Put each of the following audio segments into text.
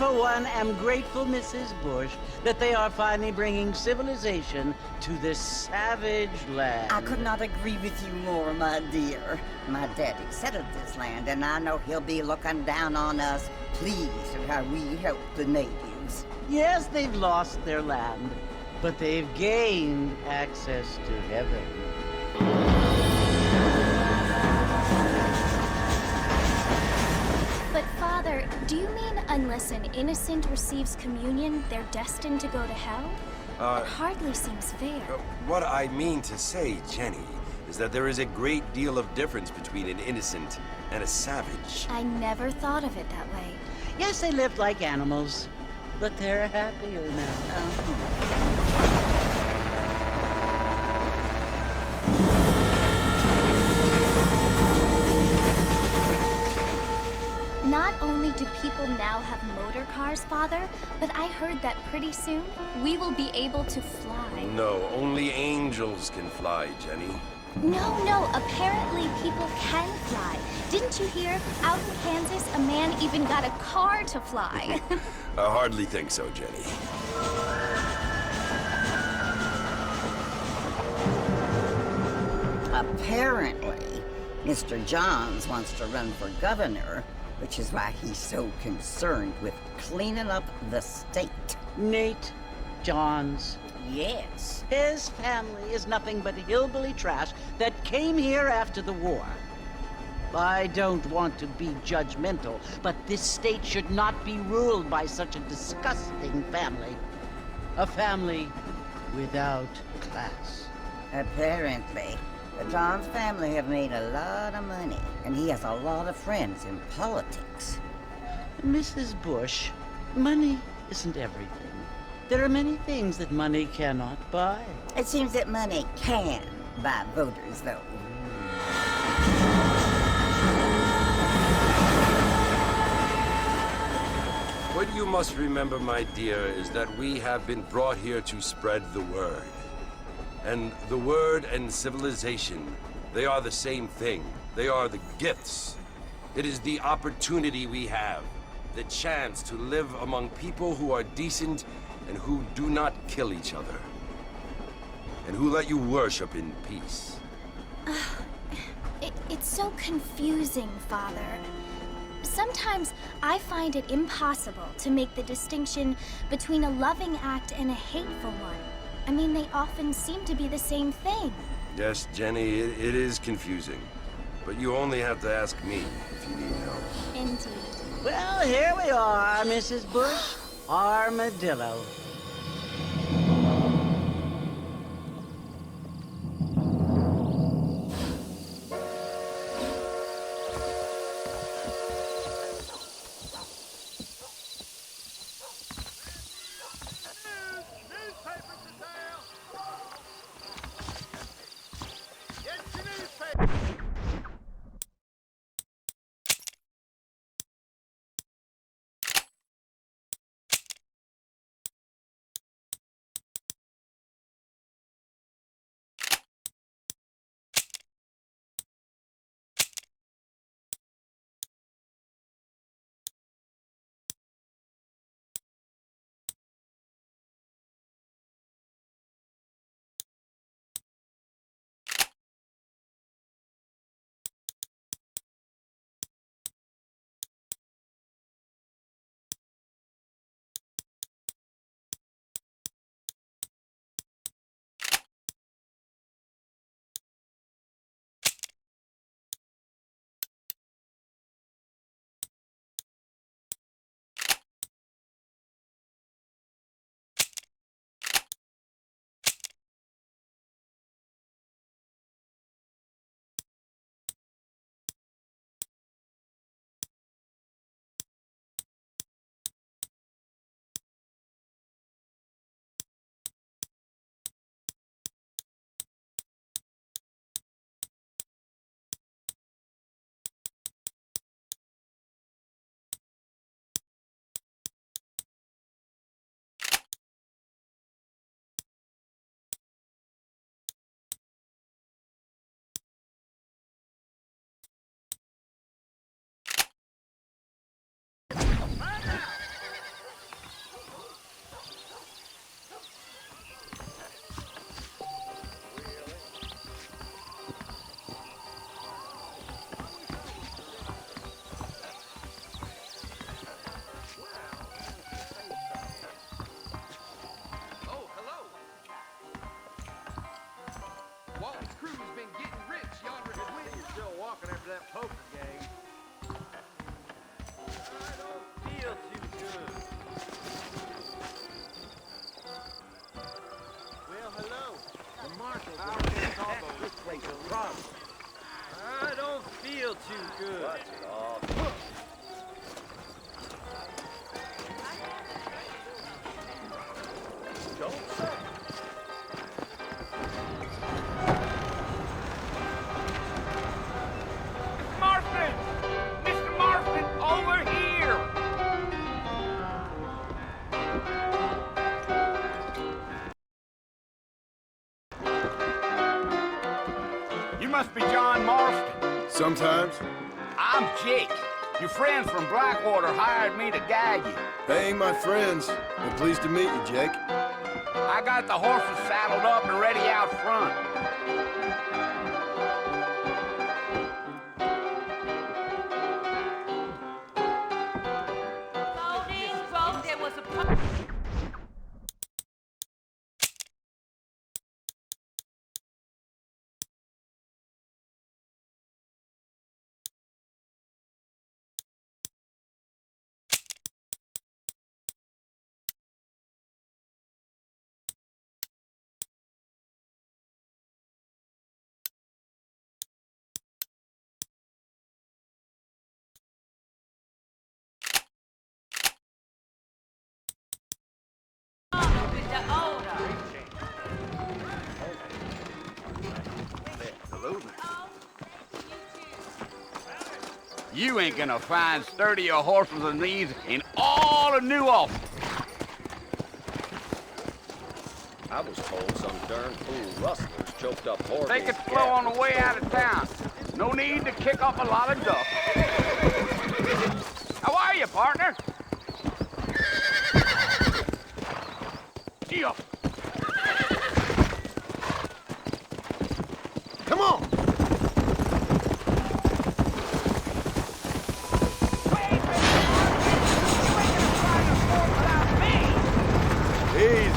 for one, am grateful, Mrs. Bush, that they are finally bringing civilization to this savage land. I could not agree with you more, my dear. My daddy settled this land, and I know he'll be looking down on us, pleased at how we help the natives. Yes, they've lost their land, but they've gained access to heaven. But Father, do you mean unless an innocent receives communion, they're destined to go to hell? It hardly seems fair. What I mean to say, Jenny, is that there is a great deal of difference between an innocent and a savage. I never thought of it that way. Yes, they lived like animals, but they're happier now. Not only do people now have motor cars, Father, but I heard that pretty soon we will be able to fly. No, only angels can fly, Jenny. No, apparently people can fly. Didn't you hear? Out in Kansas, a man even got a car to fly. I hardly think so, Jenny. Apparently, Mr. Johns wants to run for governor, which is why he's so concerned with cleaning up the state. Nate Johns. Yes. His family is nothing but hillbilly trash that came here after the war. I don't want to be judgmental, but this state should not be ruled by such a disgusting family. A family without class. Apparently. The Johns family have made a lot of money, and he has a lot of friends in politics. Mrs. Bush, money isn't everything. There are many things that money cannot buy. It seems that money can buy voters, though. What you must remember, my dear, is that we have been brought here to spread the word. And the word and civilization, they are the same thing. They are the gifts. It is the opportunity we have, the chance to live among people who are decent and who do not kill each other, and who let you worship in peace. It's so confusing, Father. Sometimes I find it impossible to make the distinction between a loving act and a hateful one. I mean, they often seem to be the same thing. Yes, Jenny, it is confusing. But you only have to ask me if you need help. Indeed. Well, here we are, Mrs. Bush. Armadillo. that poker game. I don't feel too good. Well, hello. The marshal's out in Combo. This place is rough. I don't feel too good. What's it all? Don't say. Marston! Mr. Marston, over here! You must be John Marston. Sometimes. I'm Jake. Your friends from Blackwater hired me to guide you. They ain't my friends. I'm pleased to meet you, Jake. I got the horses saddled up and ready out front. There was a You ain't gonna find sturdier horses than these in all of New Ulster. I was told some darn fool rustlers choked up Horby's Take it slow on the way out of town. No need to kick up a lot of dust. How are you, partner? Gee up. Come on! Easy.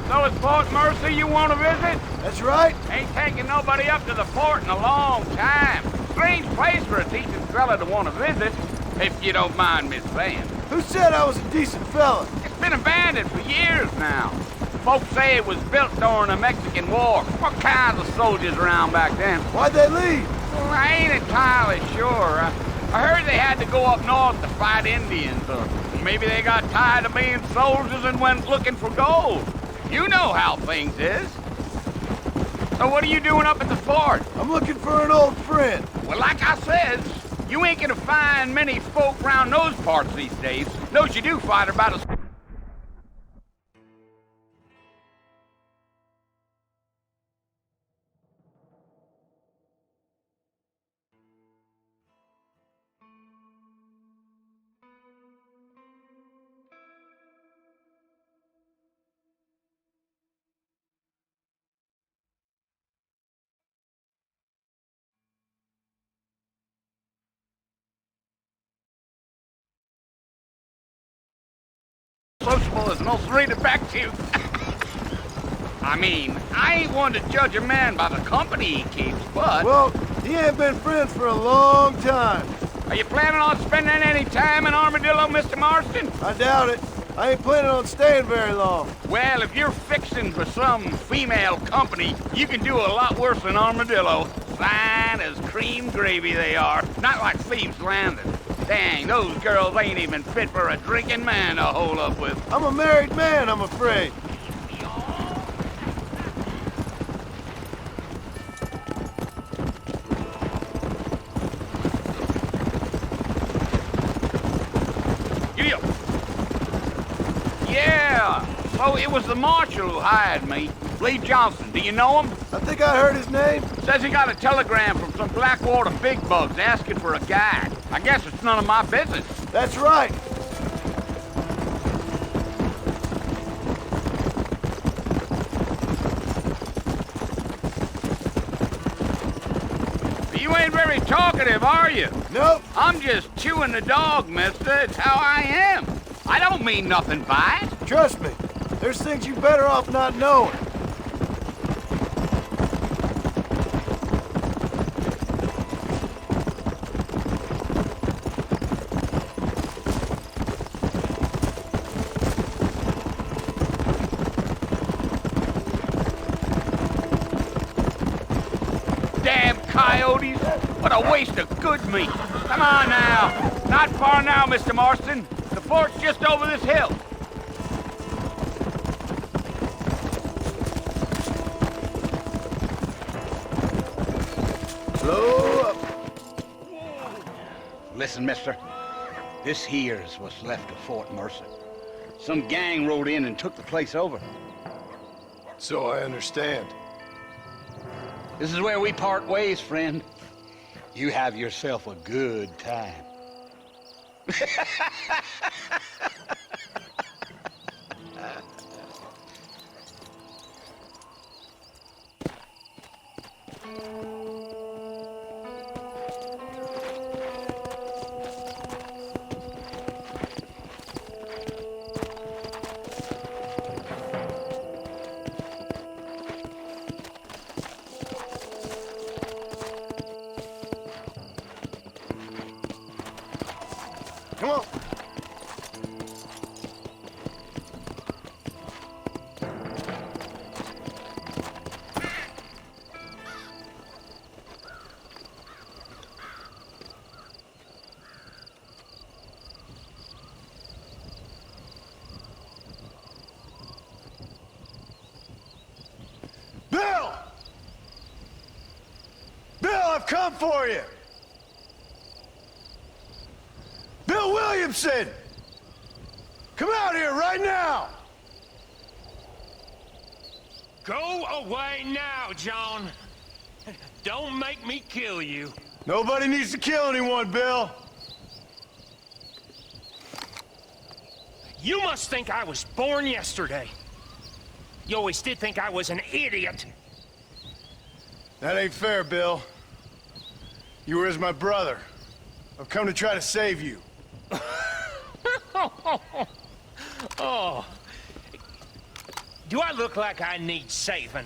So it's Port Mercy you want to visit? That's right. Ain't taking nobody up to the port in a long time. Strange place for a decent fella to want to visit, if you don't mind me saying. Who said I was a decent fella? It's been abandoned for years now. Folks say it was built during the Mexican War. What kinds of soldiers around back then? Why'd they leave? Well, I ain't entirely sure. I heard they had to go up north to fight Indians, or maybe they got tired of being soldiers and went looking for gold. You know how things is. So what are you doing up at the fort? I'm looking for an old friend. Well, like I said, you ain't gonna find many folk round those parts these days. Those you do find are about as... sociable as most read back to you. I mean, I ain't one to judge a man by the company he keeps, but... Well, he ain't been friends for a long time. Are you planning on spending any time in Armadillo, Mr. Marston? I doubt it. I ain't planning on staying very long. Well, if you're fixing for some female company, you can do a lot worse than Armadillo. Fine as cream gravy they are. Not like Thieves' Landing. Dang, those girls ain't even fit for a drinking man to hole up with. I'm a married man, I'm afraid. Giddy up. Yeah, so it was the marshal who hired me. Lee Johnson, do you know him? I think I heard his name. Says he got a telegram from some Blackwater big bugs asking for a guide. I guess it's none of my business. That's right. You ain't very talkative, are you? Nope. I'm just chewing the dog, mister. It's how I am. I don't mean nothing by it. Trust me. There's things you better off not knowing. coyotes. What a waste of good meat. Come on now. Not far now, Mr. Marston. The fort's just over this hill. Slow up. Listen, mister. This here's what's left of Fort Mercer. Some gang rode in and took the place over. So I understand. This is where we part ways, friend. You have yourself a good time. Come on. Bill! Bill, I've come for you! Bill Williamson! Come out here right now! Go away now, John. Don't make me kill you. Nobody needs to kill anyone, Bill. You must think I was born yesterday. You always did think I was an idiot. That ain't fair, Bill. You were as my brother. I've come to try to save you. Oh. Do I look like I need saving?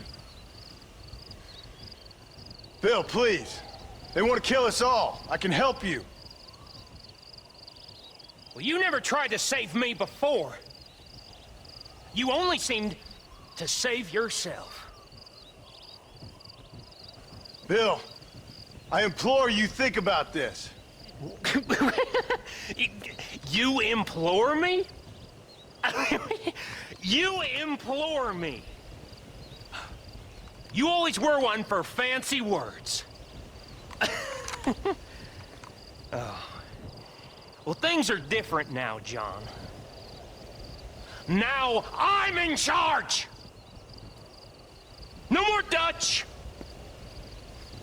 Bill, please. They want to kill us all. I can help you. Well, you never tried to save me before. You only seemed to save yourself. Bill, I implore you, think about this. You implore me? You implore me? You always were one for fancy words. Oh. Well, things are different now, John. Now I'm in charge! No more Dutch!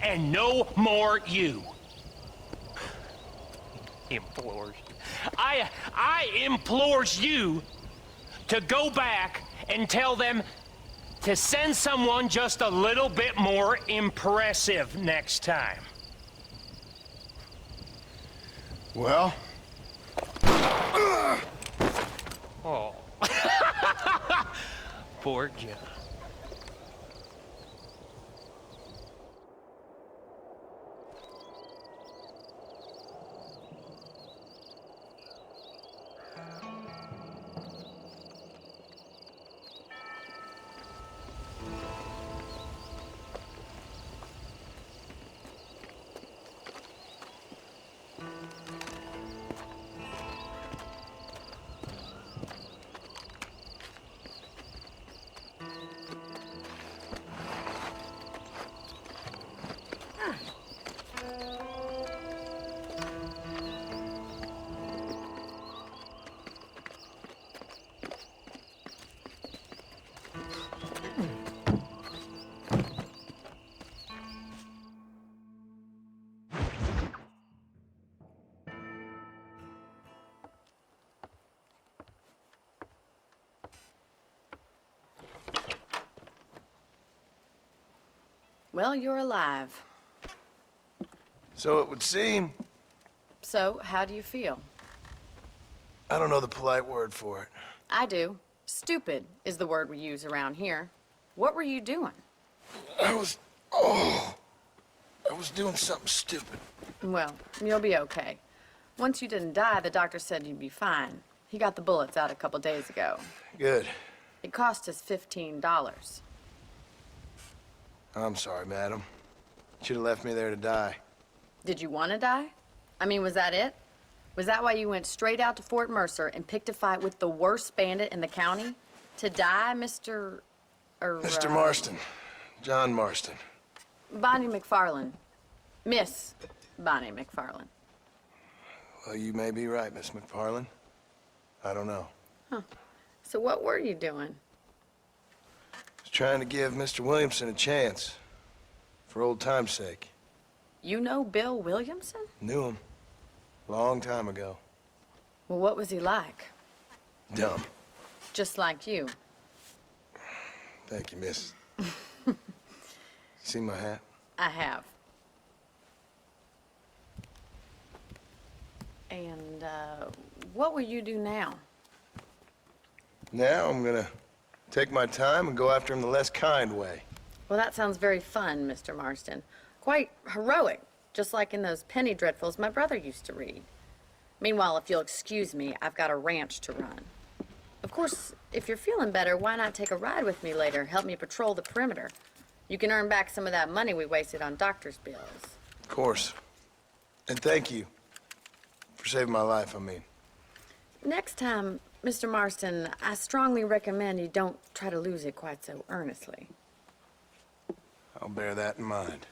And no more you. Implores you. I implores you to go back and tell them to send someone just a little bit more impressive next time. Well? Oh. Poor John. Well, you're alive. So it would seem. So, how do you feel? I don't know the polite word for it. I do. Stupid is the word we use around here. What were you doing? I was doing something stupid. Well, you'll be okay. Once you didn't die, the doctor said you'd be fine. He got the bullets out a couple days ago. Good. It cost us $15. I'm sorry, madam. Should have left me there to die. Did you want to die? I mean, was that it? Was that why you went straight out to Fort Mercer and picked a fight with the worst bandit in the county? To die, Mr. Mr. Marston. John Marston. Bonnie McFarland. Miss Bonnie McFarland. Well, you may be right, Miss McFarland. I don't know. Huh. So what were you doing? I was trying to give Mr. Williamson a chance. For old time's sake. You know Bill Williamson? Knew him. Long time ago. Well, what was he like? Dumb. Just like you. Thank you, miss. See my hat? I have. And, what will you do now? Now I'm gonna take my time and go after him the less kind way. Well, that sounds very fun, Mr. Marston. Quite heroic, just like in those penny dreadfuls my brother used to read. Meanwhile, if you'll excuse me, I've got a ranch to run. Of course, if you're feeling better, why not take a ride with me later? Help me patrol the perimeter. You can earn back some of that money we wasted on doctor's bills. Of course. And thank you. For saving my life, I mean. Next time, Mr. Marston, I strongly recommend you don't try to lose it quite so earnestly. I'll bear that in mind.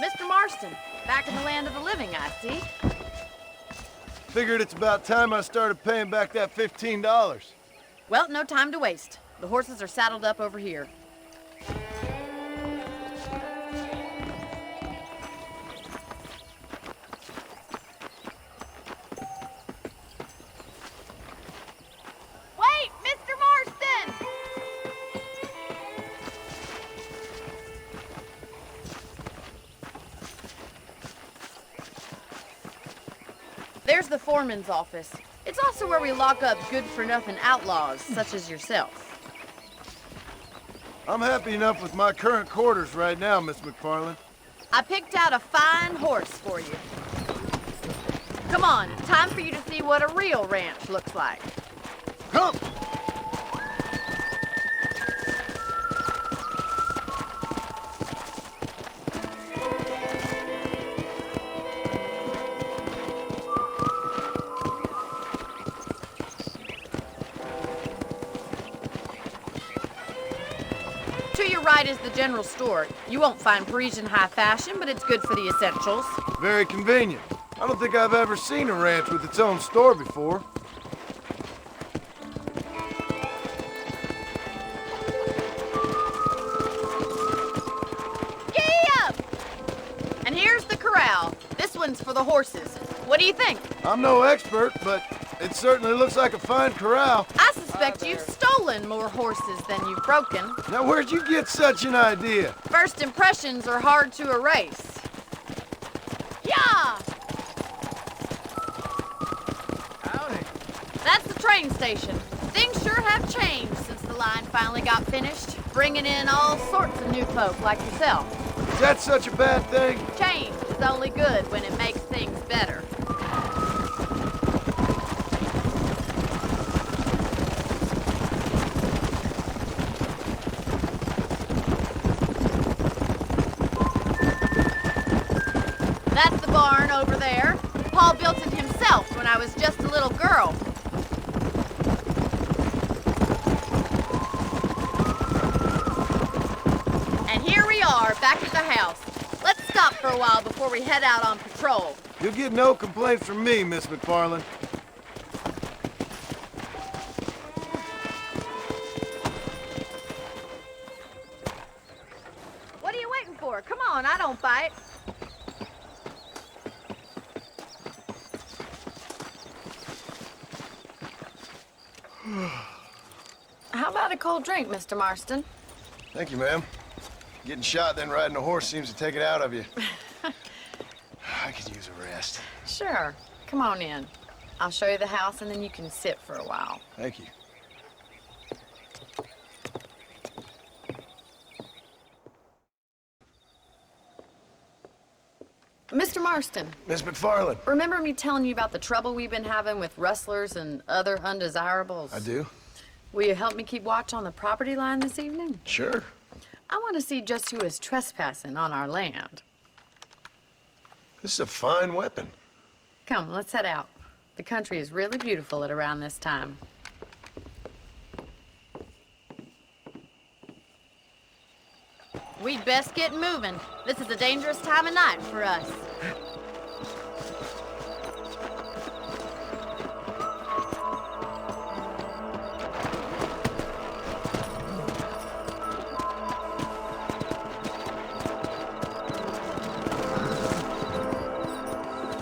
Mr. Marston, back in the land of the living, I see. Figured it's about time I started paying back that $15. Well, no time to waste. The horses are saddled up over here. Wait, Mr. Marston! There's the foreman's office. It's also where we lock up good-for-nothing outlaws, such as yourself. I'm happy enough with my current quarters right now, Miss McFarland. I picked out a fine horse for you. Come on, time for you to see what a real ranch looks like. Come! To your right is the general store. You won't find Parisian high fashion, but it's good for the essentials. Very convenient. I don't think I've ever seen a ranch with its own store before. Giddy up! And here's the corral. This one's for the horses. What do you think? I'm no expert, but it certainly looks like a fine corral. I suspect you've stolen more horses than you've broken. Now, where'd you get such an idea? First impressions are hard to erase. Yeah! Howdy. That's the train station. Things sure have changed since the line finally got finished, bringing in all sorts of new folk like yourself. Is that such a bad thing? Change is only good when it makes things better. barn over there. Paul built it himself when I was just a little girl. And here we are, back at the house. Let's stop for a while before we head out on patrol. You'll get no complaints from me, Miss McFarland. What are you waiting for? Come on, I don't bite. How about a cold drink, Mr. Marston? Thank you, ma'am. Getting shot, then riding a horse seems to take it out of you. I could use a rest. Sure. Come on in. I'll show you the house, and then you can sit for a while. Thank you. Mr. Marston, Miss McFarland. remember me telling you about the trouble we've been having with rustlers and other undesirables? I do. Will you help me keep watch on the property line this evening? Sure. I want to see just who is trespassing on our land. This is a fine weapon. Come, let's head out. The country is really beautiful at around this time. We'd best get moving. This is a dangerous time of night for us.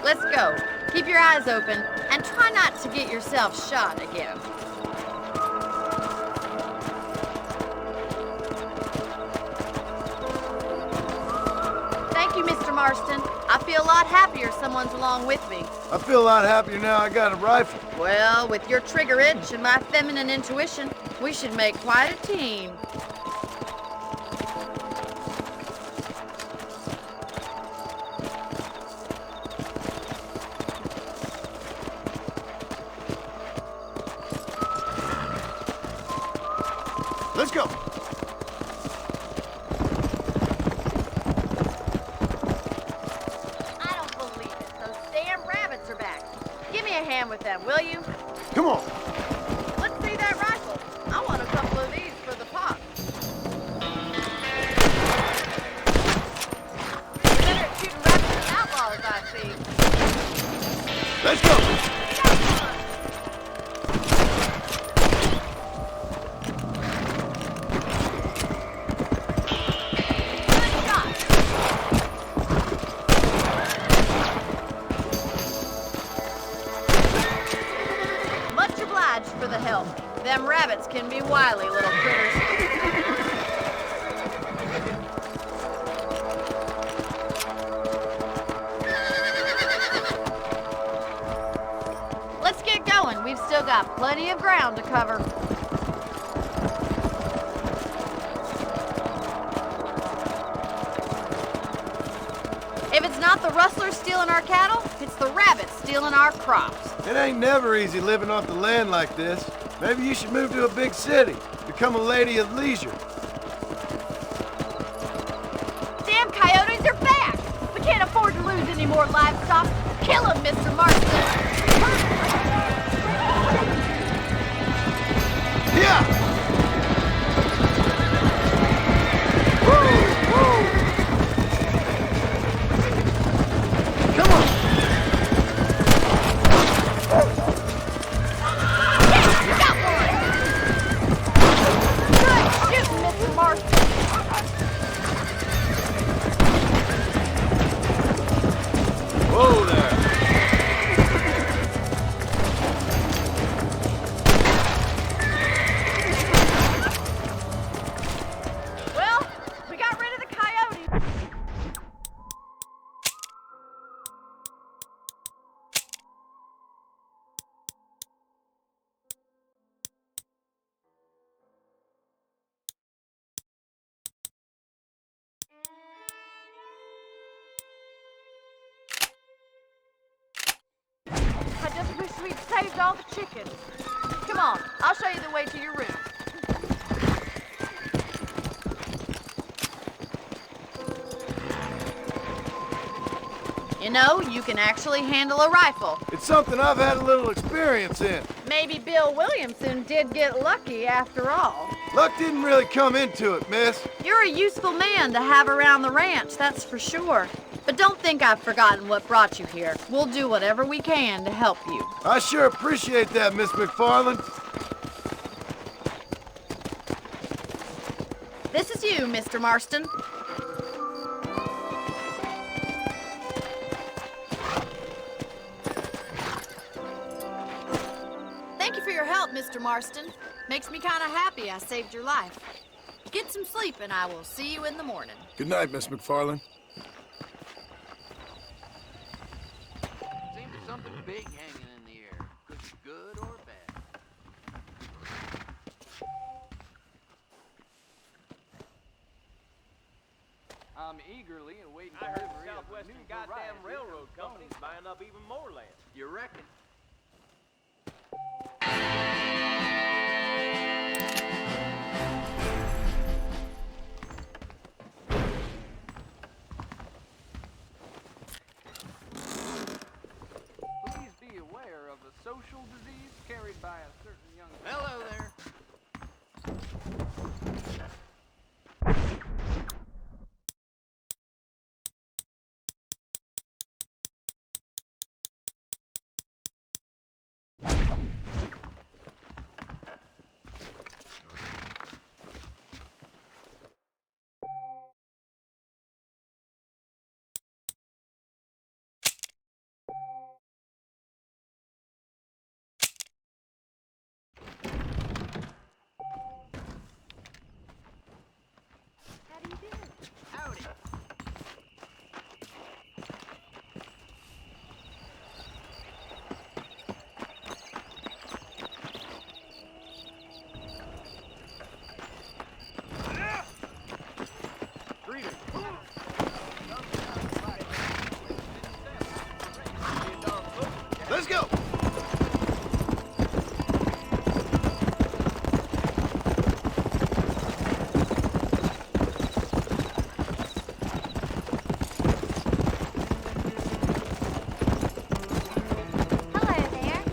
Let's go. Keep your eyes open and try not to get yourself shot again. Thank you, Mr. Marston. I feel a lot happier someone's along with me. I feel a lot happier now I got a rifle. Well, with your trigger itch and my feminine intuition, we should make quite a team. Let's go. I don't believe it. Those damn rabbits are back. Give me a hand with them, will you? Come on. Let's see that rifle. I want a couple of these for the pop. You're better at shooting rabbits than outlaws, I see. Let's go. Good shot. Much obliged for the help. Them rabbits can be wily little critters. Let's get going. We've still got plenty of ground to cover. If it's not the rustlers stealing our cattle, it's the rabbits stealing our crops. It ain't never easy living off the land like this. Maybe you should move to a big city. Become a lady of leisure. Damn coyotes are back! We can't afford to lose any more livestock. Kill them, Mr. Marston! Yeah! Whoa, whoa! Come on! You got one! Good shooting, Mr. Marston! Whoa there! Well, we got rid of the coyotes. I just wish we'd saved all the chickens. Come on, I'll show you the way to your room. You know, you can actually handle a rifle. It's something I've had a little experience in. Maybe Bill Williamson did get lucky after all. Luck didn't really come into it, miss. You're a useful man to have around the ranch, that's for sure. But don't think I've forgotten what brought you here. We'll do whatever we can to help you. I sure appreciate that, Miss McFarland. This is you, Mr. Marston. Thank you for your help, Mr. Marston. Makes me kind of happy I saved your life. Get some sleep and I will see you in the morning. Good night, Miss McFarland. Seems there's something big hanging in the air. Could be good or bad. I'm eagerly awaiting delivery of a new goddamn railroad company's buying up even more land. You reckon? Please be aware of a social disease carried by a certain young... Hello there. Howdy. Greetings. Let's go! Hello there.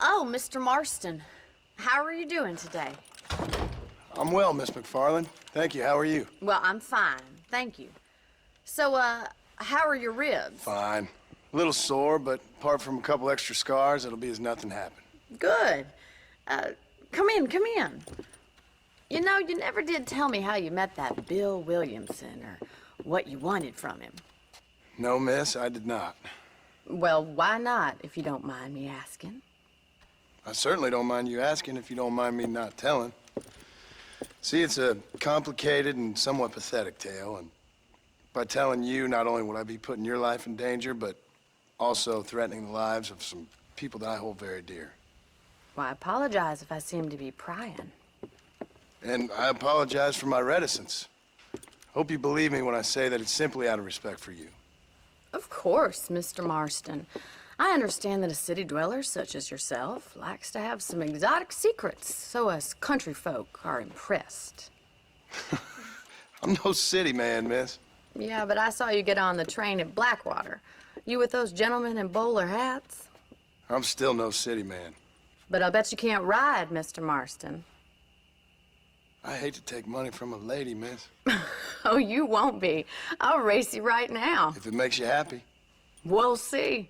Oh, Mr. Marston. How are you doing today? I'm well, Miss McFarland. Thank you. How are you? Well, I'm fine. Thank you. So, how are your ribs? Fine. A little sore, but apart from a couple extra scars, it'll be as nothing happened. Good. Come in, come in. You know, you never did tell me how you met that Bill Williamson or what you wanted from him. No, miss, I did not. Well, why not, if you don't mind me asking? I certainly don't mind you asking if you don't mind me not telling. See, it's a complicated and somewhat pathetic tale, and by telling you, not only would I be putting your life in danger, but also threatening the lives of some people that I hold very dear. Well, I apologize if I seem to be prying. And I apologize for my reticence. Hope you believe me when I say that it's simply out of respect for you. Of course, Mr. Marston. I understand that a city dweller such as yourself likes to have some exotic secrets, so us country folk are impressed. I'm no city man, miss. Yeah, but I saw you get on the train at Blackwater. You with those gentlemen in bowler hats? I'm still no city man. But I'll bet you can't ride, Mr. Marston. I hate to take money from a lady, miss. Oh, you won't be. I'll race you right now. If it makes you happy. We'll see.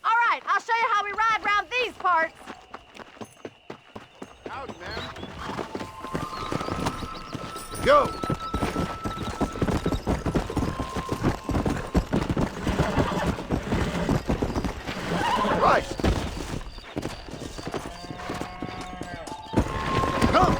All right, I'll show you how we ride round these parts. Howdy, man. Go! Right! Come!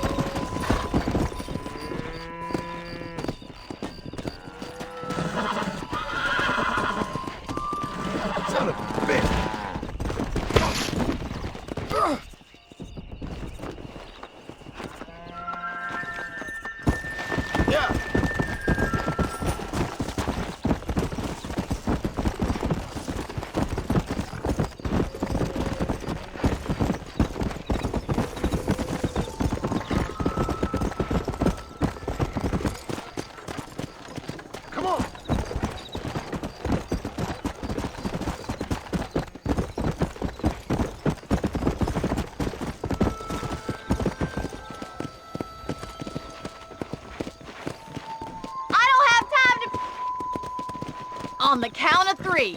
On the count of 3.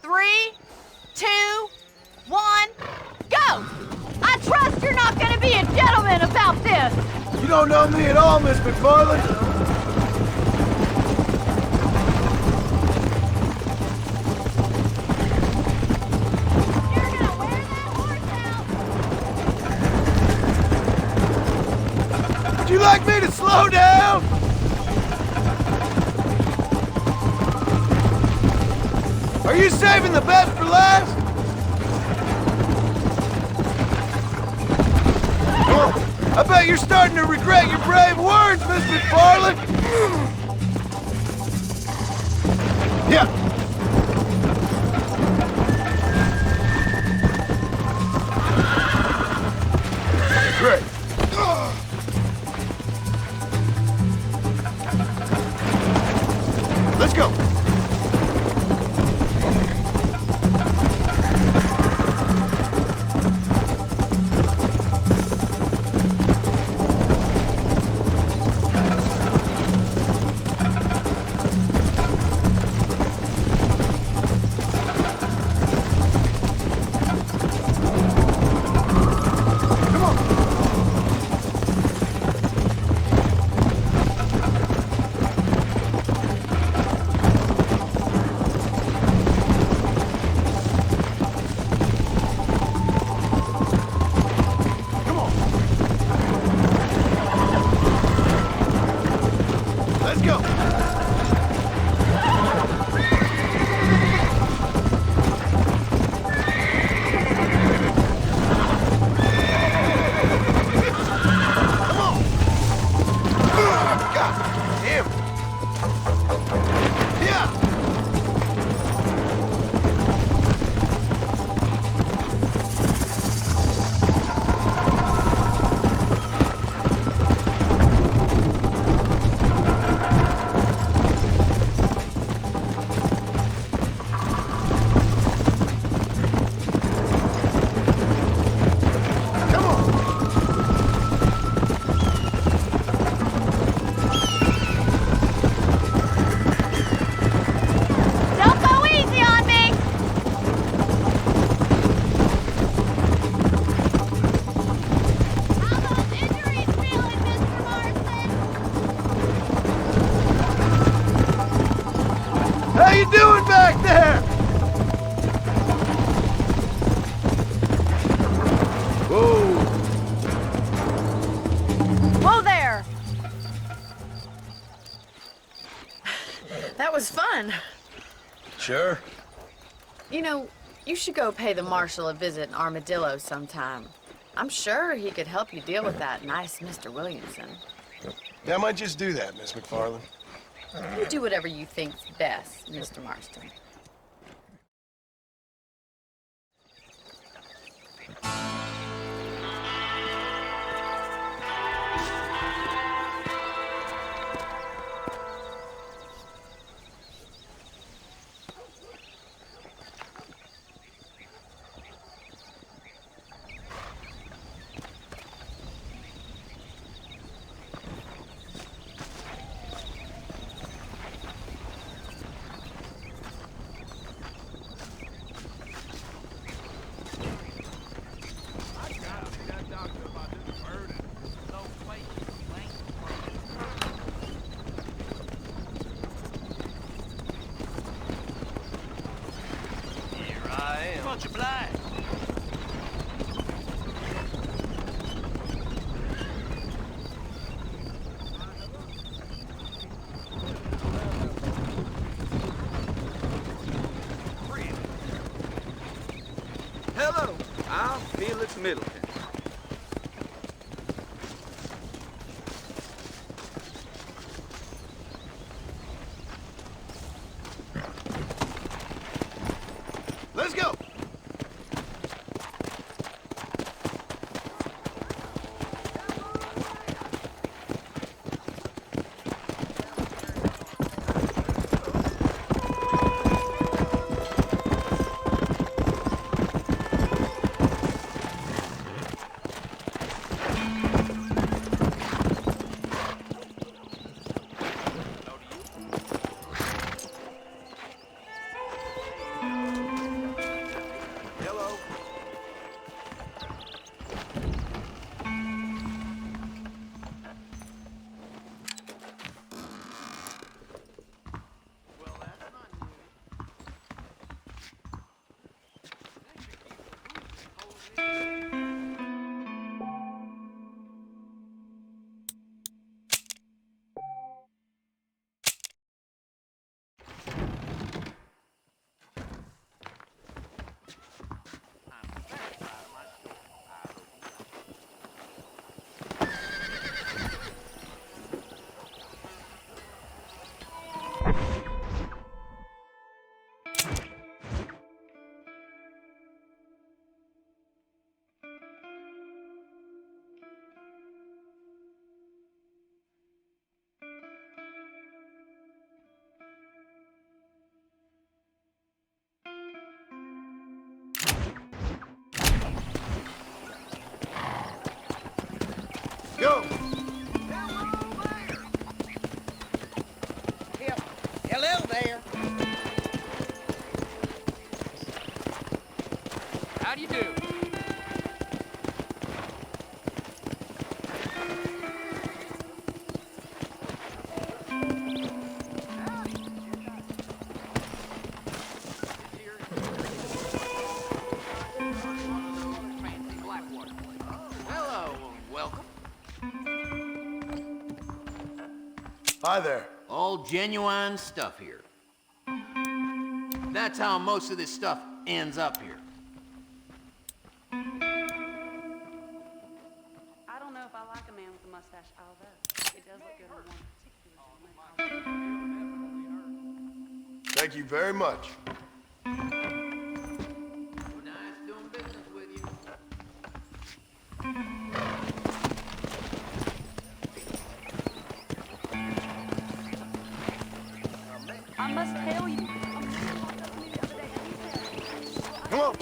3, 2, 1, go! I trust you're not gonna be a gentleman about this! You don't know me at all, Miss McFarland. You're gonna wear that horse out! Would you like me to slow down? Are you saving the best for last? I bet you're starting to regret your brave words, Miss McFarland. Yeah. Great. Let's go. Let's go. Come on. God damn. Yeah. Come on. Don't go easy on me! How those injuries feeling, Mr. Marston? How you doing back there? Whoa. Whoa there! That was fun. Sure. You know, you should go pay the marshal a visit in Armadillo sometime. I'm sure he could help you deal with that nice Mr. Williamson. Yeah, I might just do that, Miss McFarland. You do whatever you think's best, Mr. Marston. Hello, I'm Felix Middleton. Let's go. go. Hello there. How do you do? Hello, welcome. Hi there. All genuine stuff here. That's how most of this stuff ends up here. I don't know if I like a man with a mustache, although it does look good on one particular. Thank you very much. Nice doing business with you. I must tell you. Come on.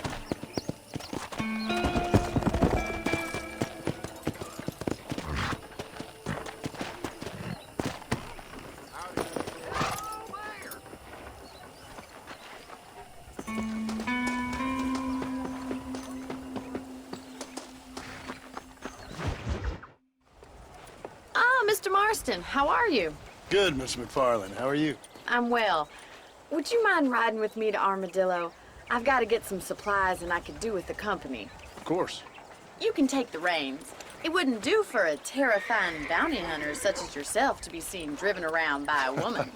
Ah, Mr. Marston, how are you? Good, Miss McFarland. How are you? I'm well. Would you mind riding with me to Armadillo? I've got to get some supplies and I could do with the company. Of course. You can take the reins. It wouldn't do for a terrifying bounty hunter such as yourself to be seen driven around by a woman.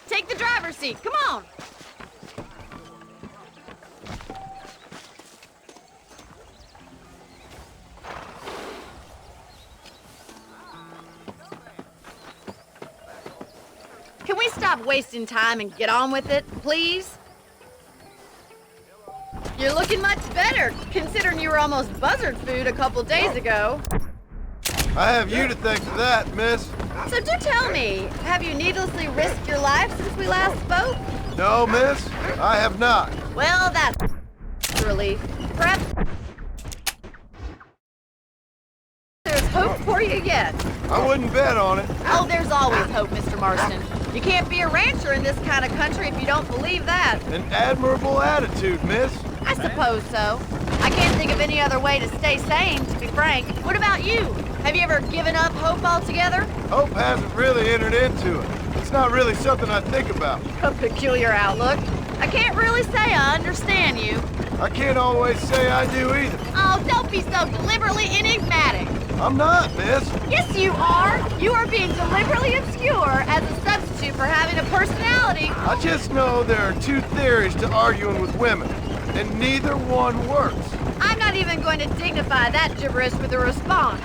Take the driver's seat. Come on. Can we stop wasting time and get on with it, please? You're looking much better, considering you were almost buzzard food a couple days ago. I have you to thank for that, miss. So do tell me, have you needlessly risked your life since we last spoke? No, miss, I have not. Well, that's a relief. Perhaps there's hope for you yet. I wouldn't bet on it. Oh, there's always hope, Mr. Marston. You can't be a rancher in this kind of country if you don't believe that. An admirable attitude, miss. I suppose so. I can't think of any other way to stay sane, to be frank. What about you? Have you ever given up hope altogether? Hope hasn't really entered into it. It's not really something I think about. A peculiar outlook. I can't really say I understand you. I can't always say I do either. Oh, don't be so deliberately enigmatic. I'm not, miss. Yes, you are. You are being deliberately obscure as a substitute for having a personality. I just know there are two theories to arguing with women, and neither one works. I'm not even going to dignify that gibberish with a response.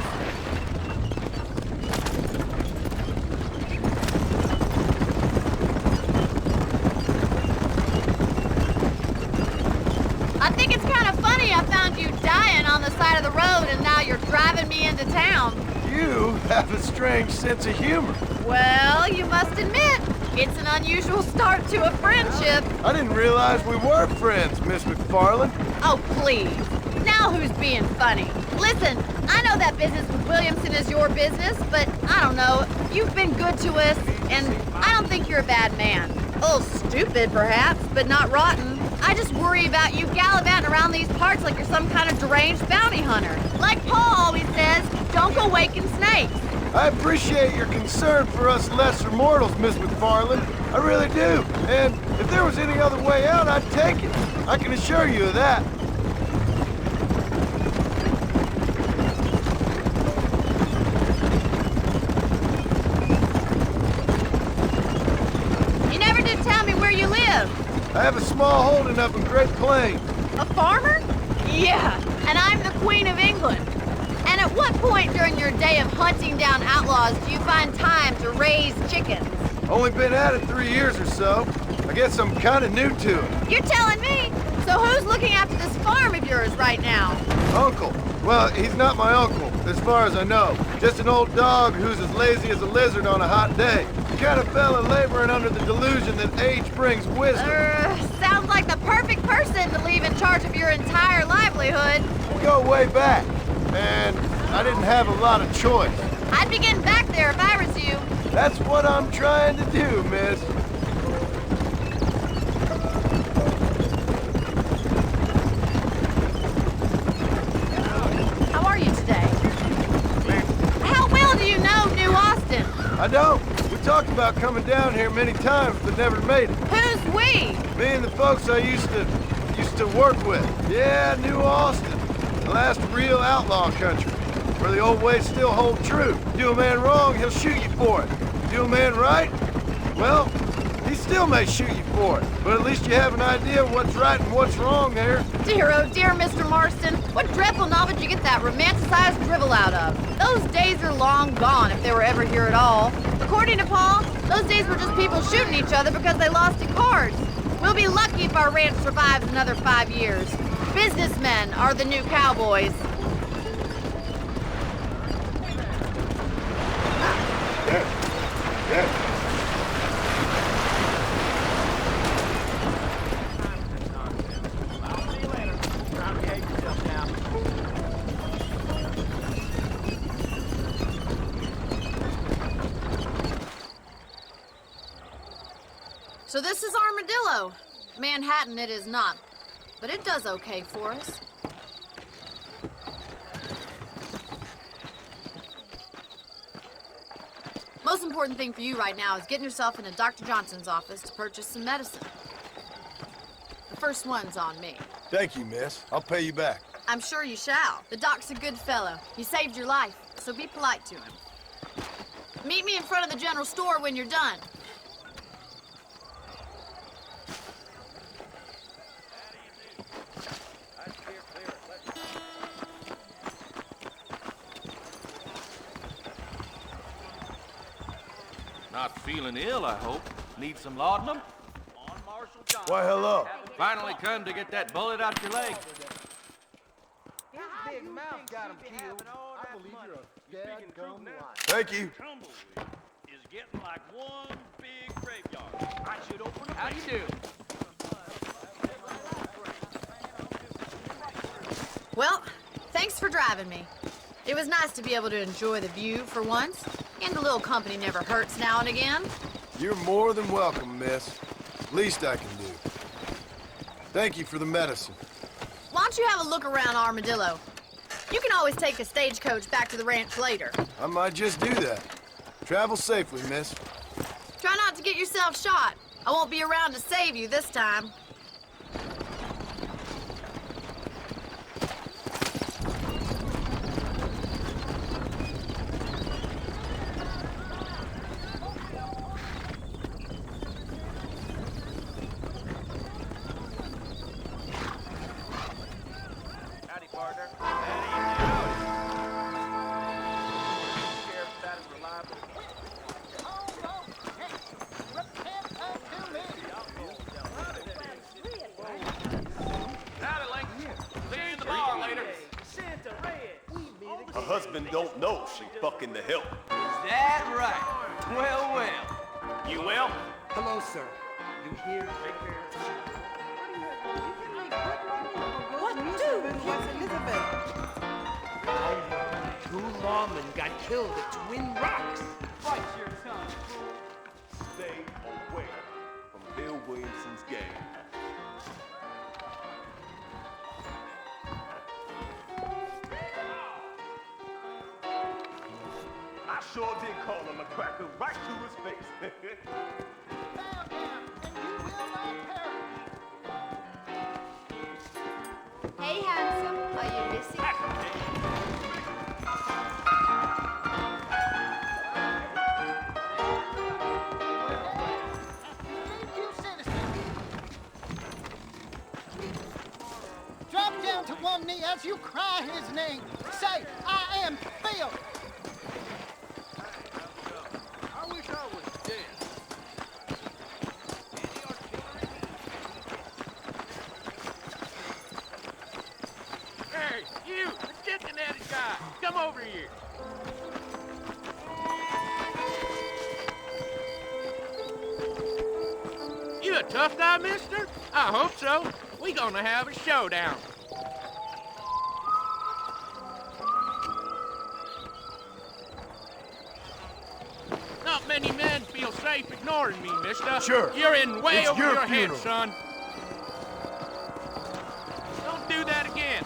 I think it's kind of funny I found you dying on the side of the road and now you're driving me into town. You have a strange sense of humor. Well, you must admit, it's an unusual start to a friendship. I didn't realize we were friends, Miss McFarland. Oh, please. Now who's being funny? Listen, I know that business with Williamson is your business, but I don't know. You've been good to us, and I don't think you're a bad man. A little stupid, perhaps, but not rotten. I just worry about you gallivanting around these parts like you're some kind of deranged bounty hunter. Like Paul always says, don't go waking snakes. I appreciate your concern for us lesser mortals, Miss McFarland. I really do. And if there was any other way out, I'd take it. I can assure you of that. You never did tell me where you live. I have a small holding up in Great Plains. A farmer? Yeah, and I'm the Queen of England. And at what point during your day of hunting down outlaws do you find time to raise chickens? Only been at it 3 years or so. I guess I'm kind of new to it. You're telling me? So who's looking after this farm of yours right now? Uncle. Well, he's not my uncle, as far as I know. Just an old dog who's as lazy as a lizard on a hot day. The kind of fella laboring under the delusion that age brings wisdom. Sounds like the perfect person to leave in charge of your entire livelihood. We go way back. And I didn't have a lot of choice. I'd be getting back there if I was you. That's what I'm trying to do, miss. How are you today? How well do you know New Austin? I don't. We talked about coming down here many times, but never made it. Who's we? Me and the folks I used to work with. Yeah, New Austin. The last real outlaw country, where the old ways still hold true. Do a man wrong, he'll shoot you for it. Do a man right, well, he still may shoot you for it. But at least you have an idea of what's right and what's wrong there. Dear, oh dear, Mr. Marston. What dreadful novel did you get that romanticized drivel out of? Those days are long gone, if they were ever here at all. According to Paul, those days were just people shooting each other because they lost at cards. We'll be lucky if our ranch survives another 5 years. Businessmen are the new cowboys. So this is Armadillo. Manhattan it is not, but it does okay for us. Most important thing for you right now is getting yourself into Dr. Johnson's office to purchase some medicine. The first one's on me. Thank you, miss. I'll pay you back. I'm sure you shall. The doc's a good fellow. He saved your life, so be polite to him. Meet me in front of the general store when you're done. Not feeling ill, I hope. Need some laudanum? Why, hello. Finally come to get that bullet out your leg. Thank you. Is getting like one big graveyard. I should open it. How do you do? Well, thanks for driving me. It was nice to be able to enjoy the view for once, and a little company never hurts now and again. You're more than welcome, miss. Least I can do. Thank you for the medicine. Why don't you have a look around Armadillo? You can always take a stagecoach back to the ranch later. I might just do that. Travel safely, miss. Try not to get yourself shot. I won't be around to save you this time. Her husband don't know she fucking the help. Is that right? Well, well. You well? Hello, sir. You here? What do? What's Elizabeth? I heard 2 lawmen got killed at Twin Rocks. Bite your tongue, fool. Stay away from Bill Williamson's gang. I sure did call him a cracker right to his face. Found him, and you will not perish. Hey, handsome. Are you missing? Drop down to one knee as you cry his name. Say, I am Bill. I wish I was dead. Hey, you, the Cincinnati guy, come over here. You a tough guy, mister? I hope so. We gonna have a showdown. many men feel safe ignoring me, mister. Sure. You're in way It's over your your head, funeral. son. Don't do that again.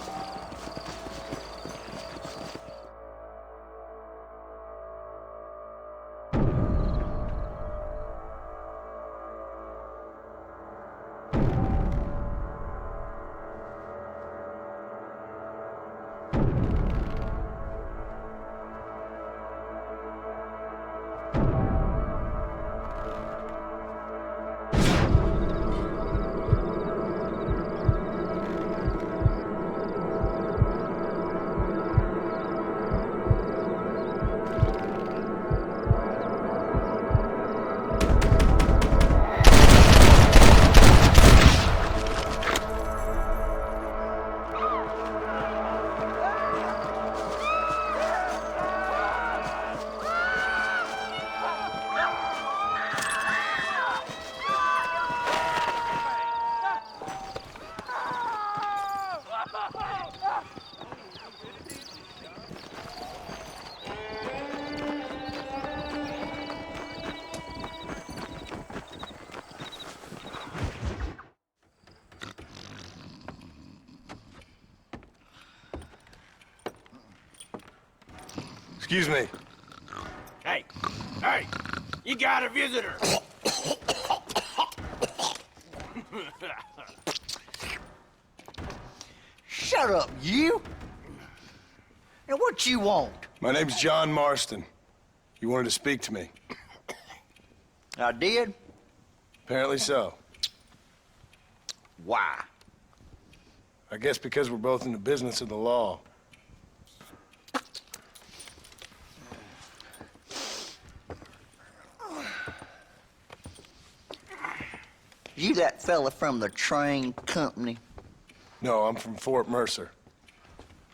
Excuse me. Hey, hey, you got a visitor. Shut up, you! And what you want? My name's John Marston. You wanted to speak to me. I did? Apparently so. Why? I guess because we're both in the business of the law. You that fella from the train company? No, I'm from Fort Mercer.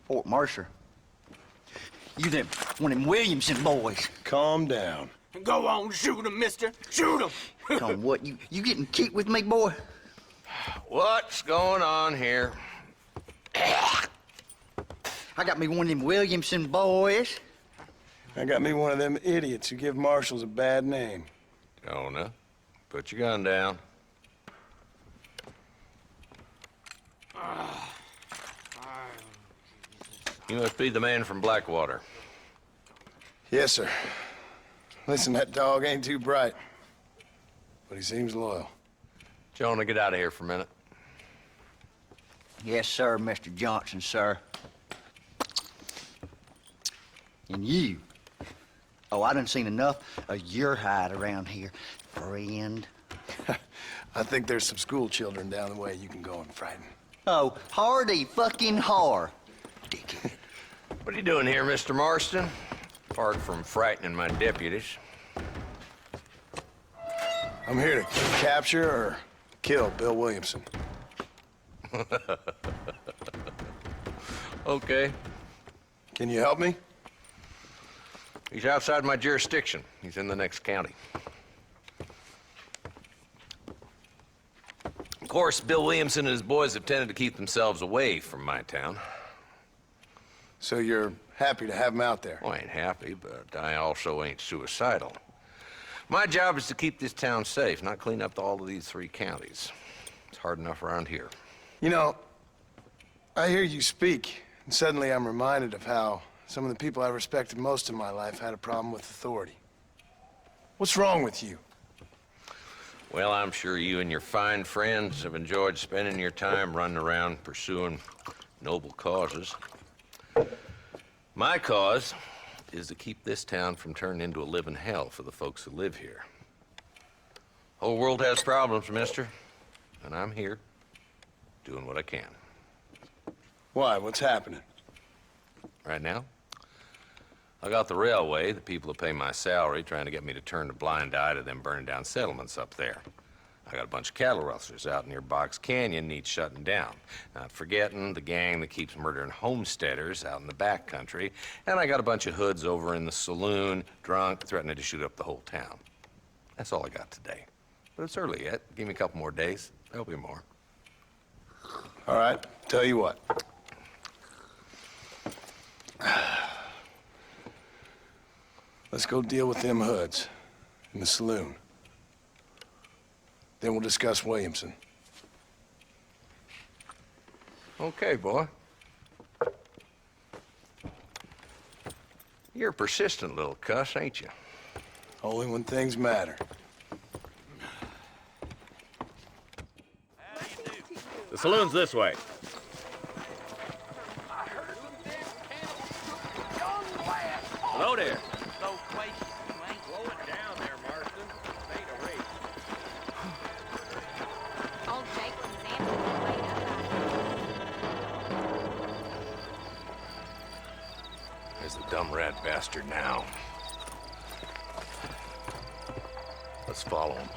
Fort Mercer? You them, one of them Williamson boys. Calm down. Go on, shoot him, mister. Shoot him. Come, what, you getting cute with me, boy? What's going on here? I got me one of them Williamson boys. I got me one of them idiots who give marshals a bad name. Jonah, put your gun down. You must be the man from Blackwater. Yes, sir. Listen, that dog ain't too bright, but he seems loyal. Jonah, get out of here for a minute. Yes, sir, Mr. Johnson, sir. And you. Oh, I done seen enough of your hide around here, friend. I think there's some school children down the way you can go and frighten. Oh, hardy fucking har. What are you doing here, Mr. Marston? Apart from frightening my deputies. I'm here to capture or kill Bill Williamson. Okay. Can you help me? He's outside my jurisdiction. He's in the next county. Of course, Bill Williamson and his boys have tended to keep themselves away from my town. So you're happy to have him out there? Well, I ain't happy, but I also ain't suicidal. My job is to keep this town safe, not clean up all of these 3 counties. It's hard enough around here. You know, I hear you speak, and suddenly I'm reminded of how some of the people I respected most in my life had a problem with authority. What's wrong with you? Well, I'm sure you and your fine friends have enjoyed spending your time running around pursuing noble causes. My cause is to keep this town from turning into a living hell for the folks who live here. Whole world has problems, mister, and I'm here doing what I can. Why? What's happening? Right now, I got the railway, the people who pay my salary, trying to get me to turn a blind eye to them burning down settlements up there. I got a bunch of cattle rustlers out near Box Canyon needs shutting down. Not forgetting the gang that keeps murdering homesteaders out in the back country. And I got a bunch of hoods over in the saloon, drunk, threatening to shoot up the whole town. That's all I got today. But it's early yet. Give me a couple more days. There'll be more. All right, tell you what. Let's go deal with them hoods. in the saloon. Then we'll discuss Williamson. Okay, boy. You're a persistent little cuss, ain't you? Only when things matter. The saloon's this way. Hello there. Slow it down there, Marston. This ain't a race. Old Jacob's answer laid up. There's the dumb rat bastard now. Let's follow him.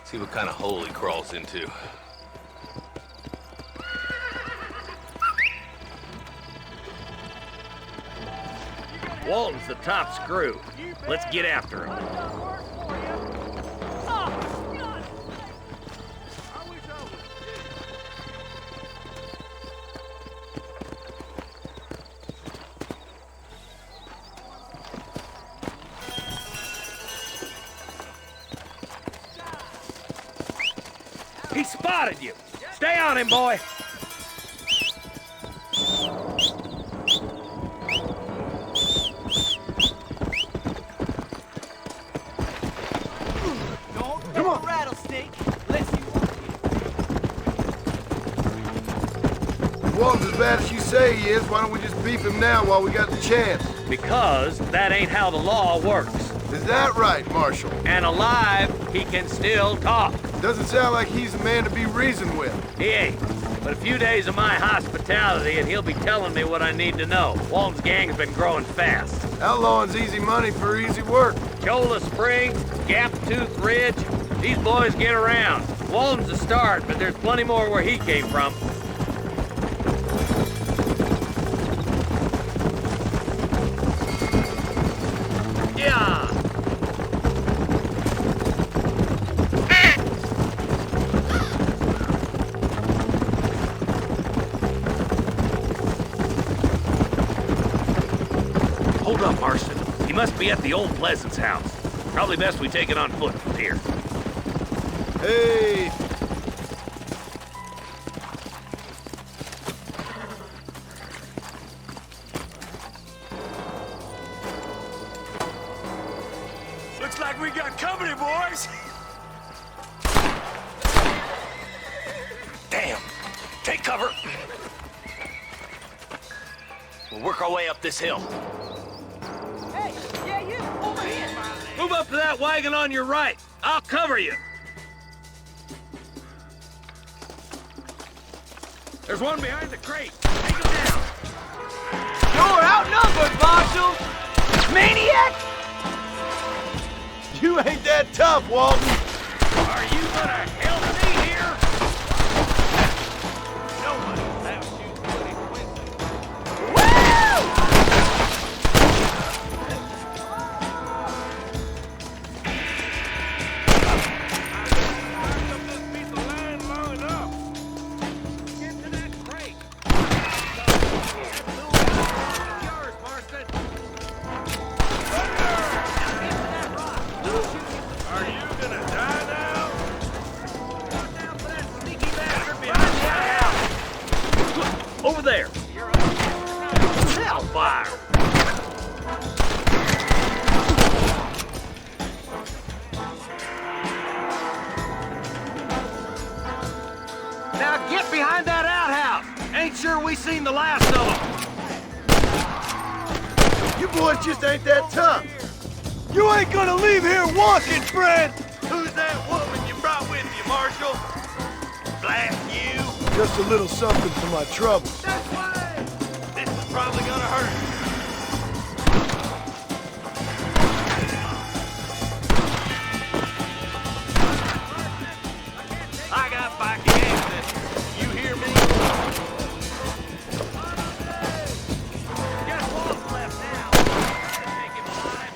See what kind of hole he crawls into. Walton's the top screw. Let's get after him. He spotted you. Stay on him, boy. Walton's as bad as you say he is, why don't we just beef him now while we got the chance? Because that ain't how the law works. Is that right, Marshal? And alive, he can still talk. Doesn't sound like he's a man to be reasoned with. He ain't. But a few days of my hospitality and he'll be telling me what I need to know. Walton's gang's been growing fast. Outlawing's easy money for easy work. Cholla Springs, Gap Tooth Ridge, these boys get around. Walton's a start, but there's plenty more where he came from. Yeah! Hold up, Marston. He must be at the old Pleasance house. Probably best we take it on foot from here. Hey! Looks like we got company, boys! Damn! Take cover! We'll work our way up this hill. Hey, yeah, you, over here. Move up to that wagon on your right. I'll cover you. There's one behind the crate. Take him down. You're outnumbered, Marshal! Maniac! You ain't that tough, Walton. Are you gonna help me here? Nobody laps you bloody quickly. Get to that crate. Yours, Marston. Are you gonna die now? Watch out for that sneaky bastard behind the house! Over there! Hellfire! Now get behind that outhouse! Ain't sure we seen the last of them! You boys just ain't that tough. You ain't gonna leave here walking, friend! Who's that woman you brought with you, Marshal? Blast you! Just a little something for my troubles. That's why! This is probably gonna hurt. I got back against it. You hear me? Guess what's left now? Take him alive.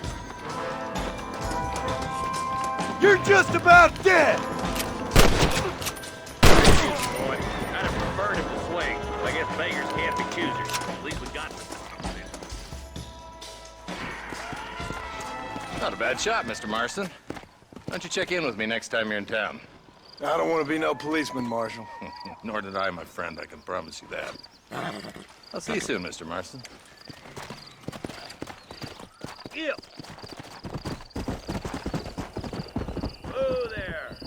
You're just about dead! Boy, I'd have preferred him to swing. I guess beggars can't be choosers. At least we got Not a bad shot, Mr. Marston. don't you check in with me next time you're in town? I don't want to be no policeman, Marshal. Nor did I, my friend. I can promise you that. I'll see you soon, Mr. Marston. Yep. Oh, there.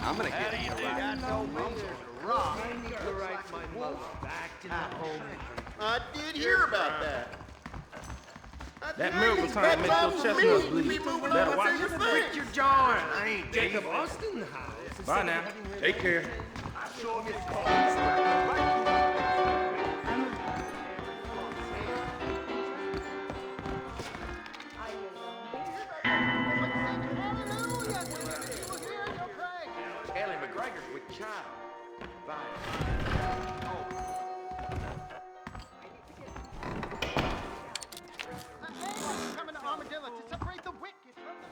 I'm gonna get you right. I'm gonna rock. I need to write my mother back to the home. I did hear about that. That miracle time makes those chestnuts bleed. Better watch it. Quit your jarring. I ain't Jacob Austin House. Bye now. Take care. Ellie McGregor's with child. Bye. Coming to Armadillo to separate the wicked from the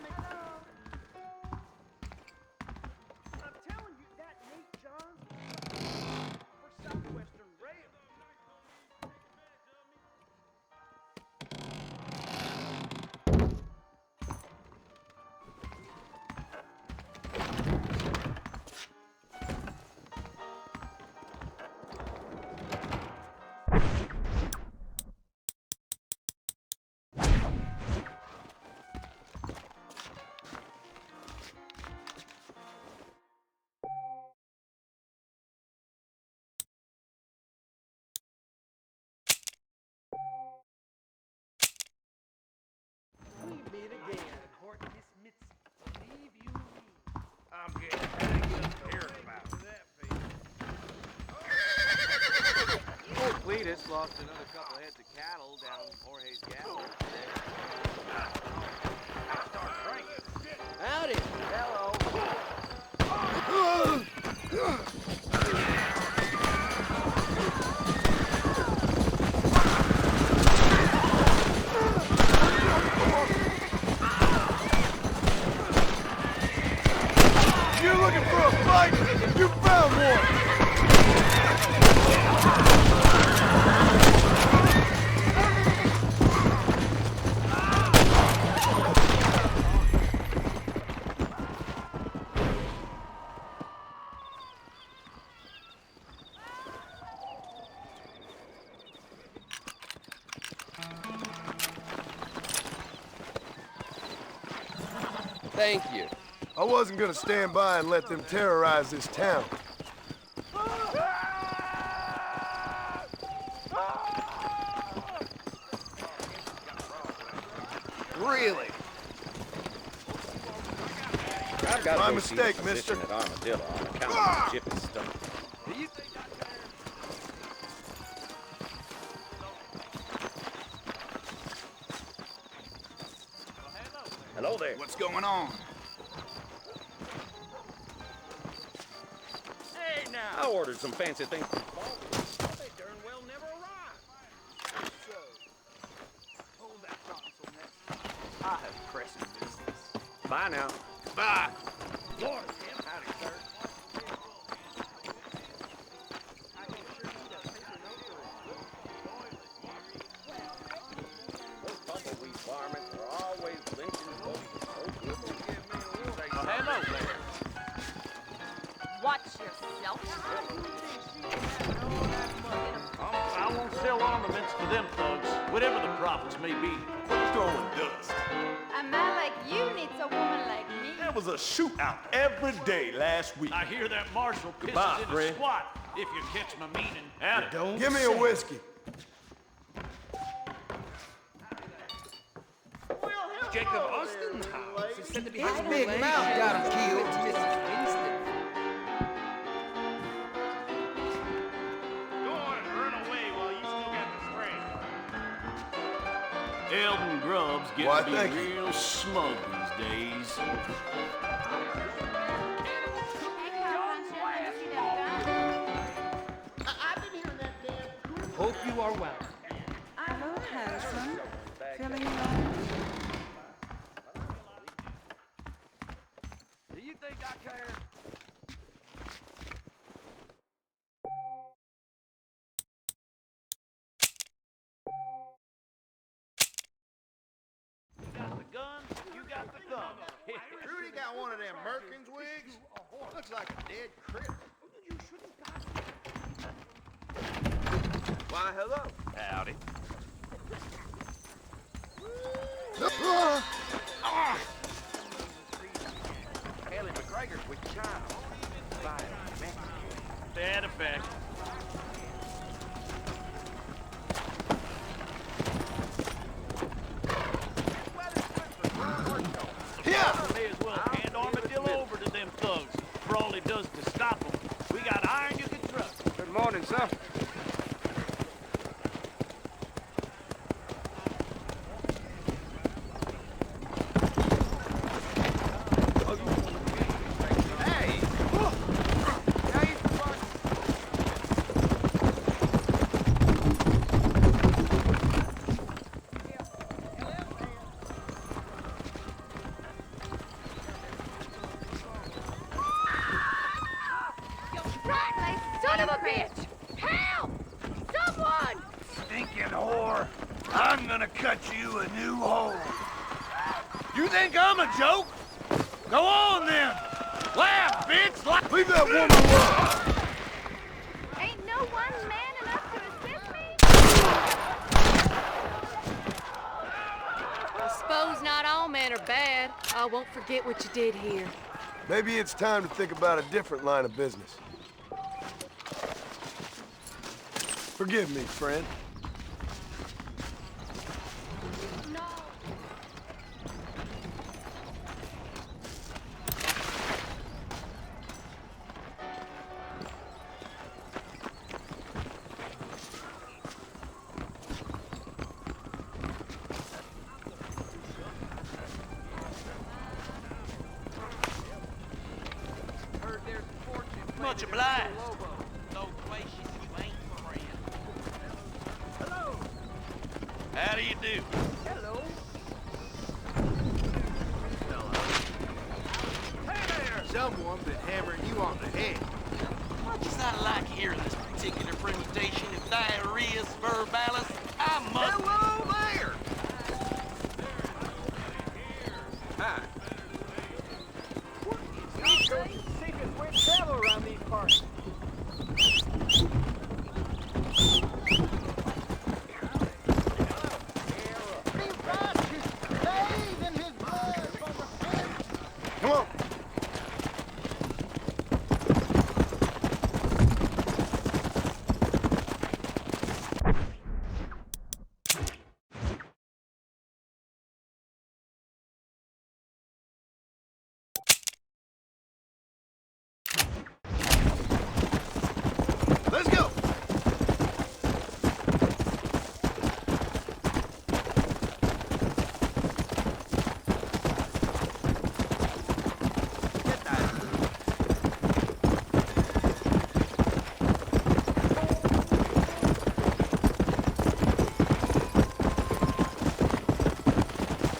I'm getting hearing about it. Old Cletus lost another couple of heads of cattle down Jorge's Gap today. Howdy. Hello. You're looking for a fight? You found one! Thank you. I wasn't gonna stand by and let them terrorize this town. Really? I've got My to go see the mistake, physician mister. at Armadillo on account of my jippy stomach. Do you think Hello there. What's going on? Hey, now. I ordered some fancy things from Baldwin. They darn well never arrived. Hold that console next. I have pressing business. Bye now. Bye. Lord, Tim, howdy, sir. Those tumbleweed varmints are always lynching folks so good they give me a little say Hello there. Watch yourself. I won't sell armaments to them thugs, whatever the profits may be. Throwing dust. A man like you needs a woman like me. There was a shootout every day last week. I hear that marshal pisses Goodbye, in a Fred. squat, if you catch my meaning. Howdy. Don't Give me a whiskey. Jacob Austin's house is said to be His big mouth got him killed. Go on and run away while you still got the strength. Elton Grubb's getting Why, to thank be you. real smug these days. I've been hearing that damn. Hope you are well. Hello, Harrison. Feeling alone? Do you think I care? You got the gun, you got the gun. Rudy got one of them Merkins wigs. Looks like a dead critter. Why, hello. Howdy. Haley McGregor's with China. Bye, Mexico. Bad effect. May as well hand Armadillo over to them thugs for all he does to stop them. We got iron you can trust. Good morning, sir. Hey! How you doing? Right, son of a bitch! Help! Someone! Stinking whore. I'm gonna cut you a new hole. You think I'm a joke? Go on then. Laugh, bitch. Laugh. Leave that woman alone. Ain't no one man enough to assist me? I suppose not all men are bad. I won't forget what you did here. Maybe it's time to think about a different line of business. Forgive me, friend. Much obliged. So gracious, you ain't friend. Hello. How do you do? Hello. Hey there! Someone been hammering you on the head. I just not like hearing this particular permutation of diarrhea's verbalis. I must... Hello there! Hi. Secret weird travel around these parts. Come on. Let's go.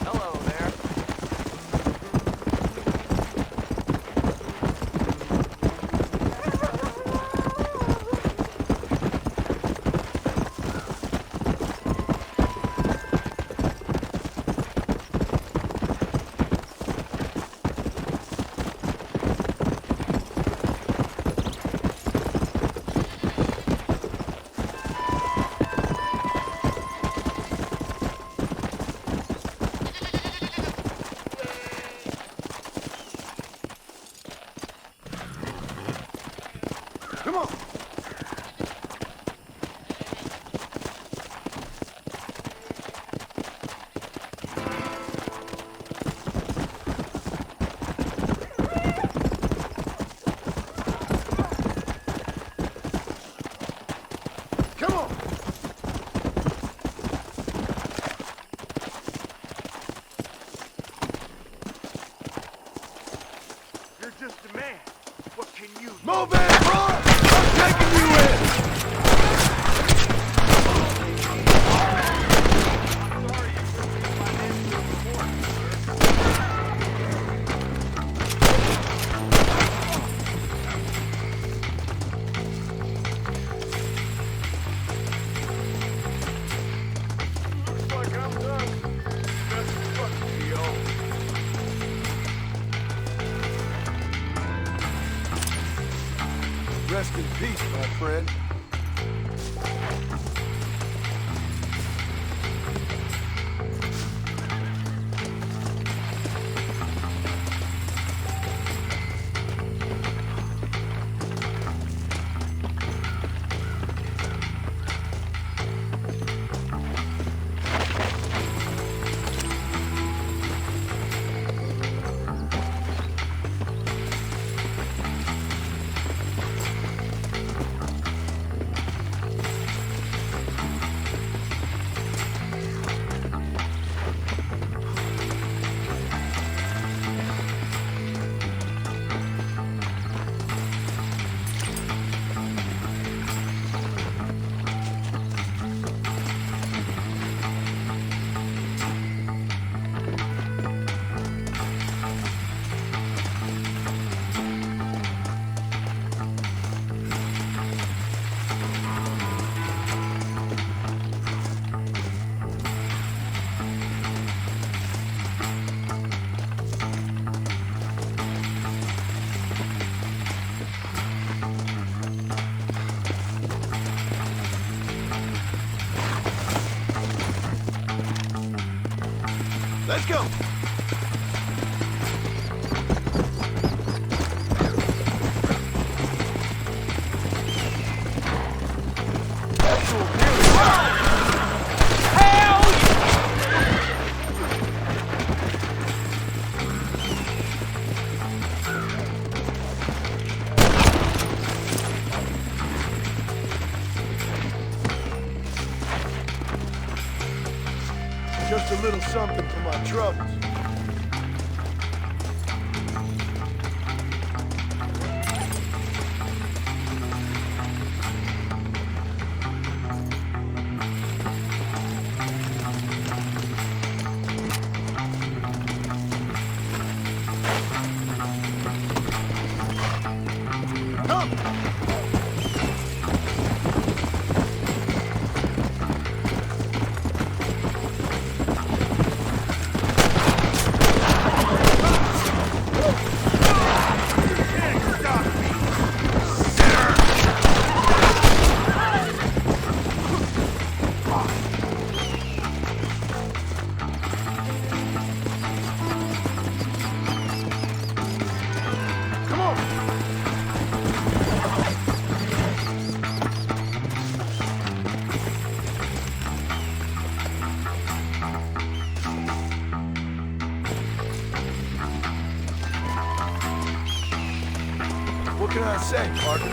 Hello there. Come on. Come on. You're just a man. What can you do? Move in, bro. I'm taking you in. Looks like I'm done. Best of luck to you all. Rest in peace, my friend. Let's go. Just a little something for my troubles. What can I say, Parker?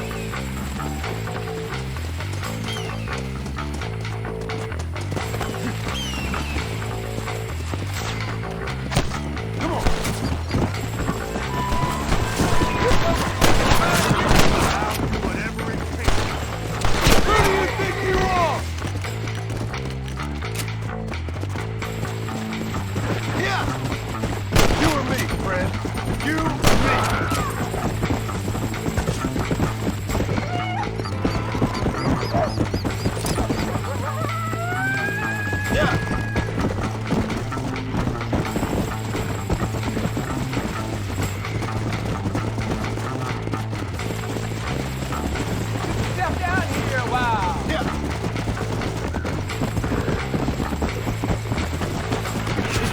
Step down here a while.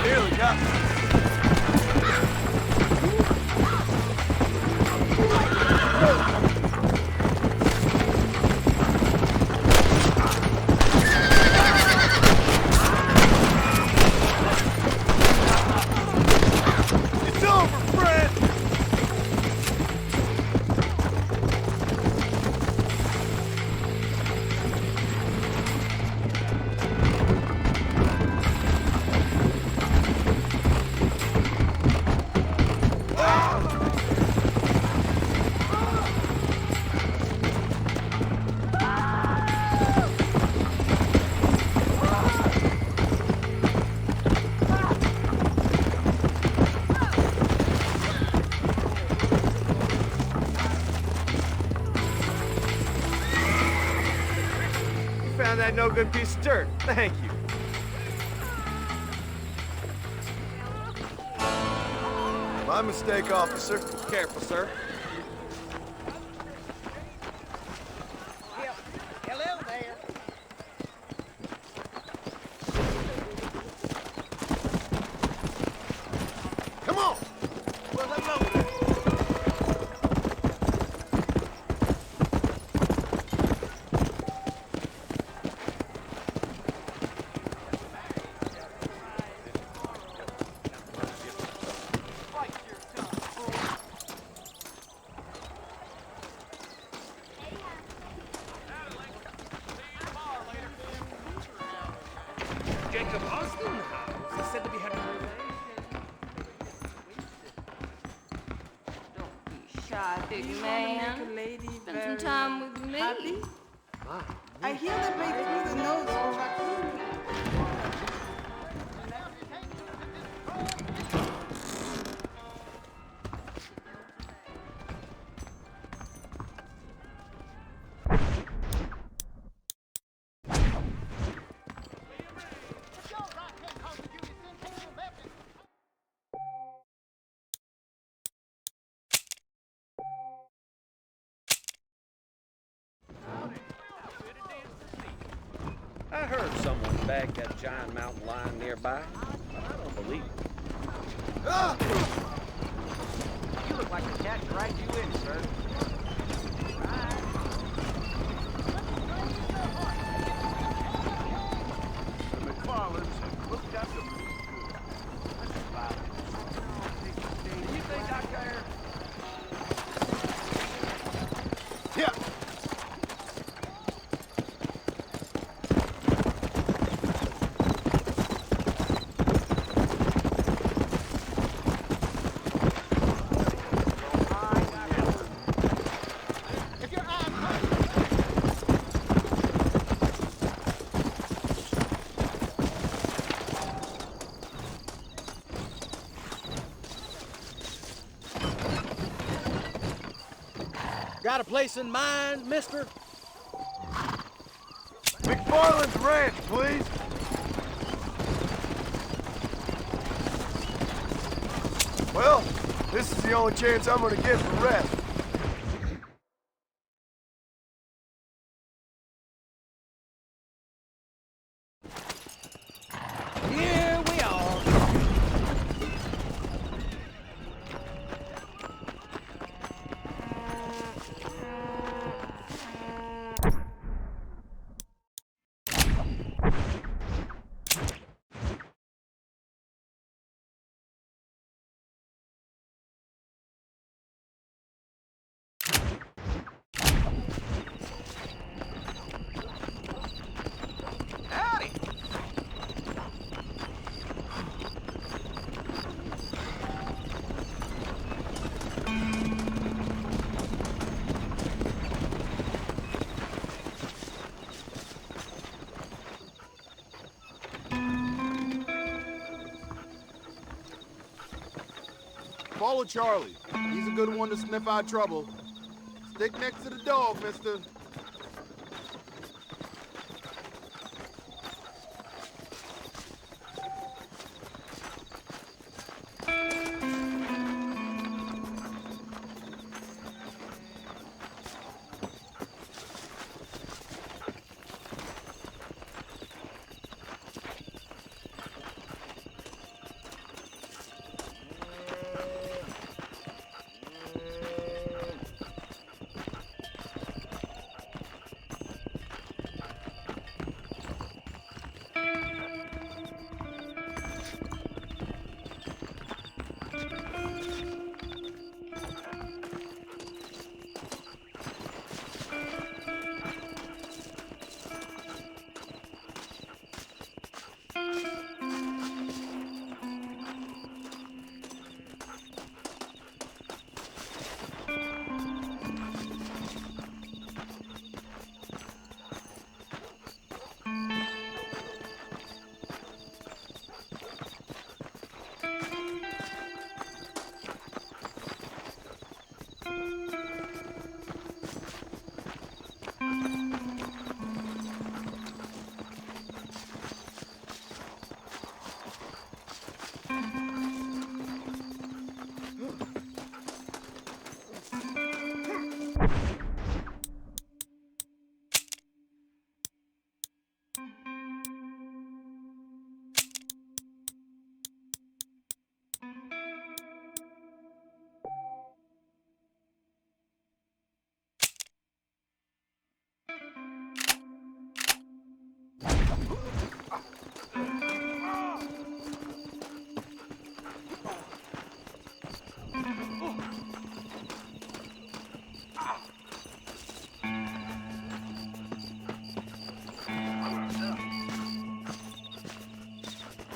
Here we go. It's over, Fred! You found that no good piece of dirt. Thank you. My mistake, officer. Careful, sir. Hello there. Come on! Well, hello. Jacob Austin house. He said to be having a Shy, big man. Spend some time with me. I hear that they threw the nose of raccoon. I heard someone bagged that giant mountain lion nearby, but I don't believe it. You look like the cat dragged you in, sir. The McFarlands have looked after me. Anything out there? Yeah. Got a place in mind, mister? McFarland's Ranch, please. Well, this is the only chance I'm gonna get for rest. Here we are. Howdy. Follow Charlie. He's a good one to sniff out trouble. Stick next to the dog, mister.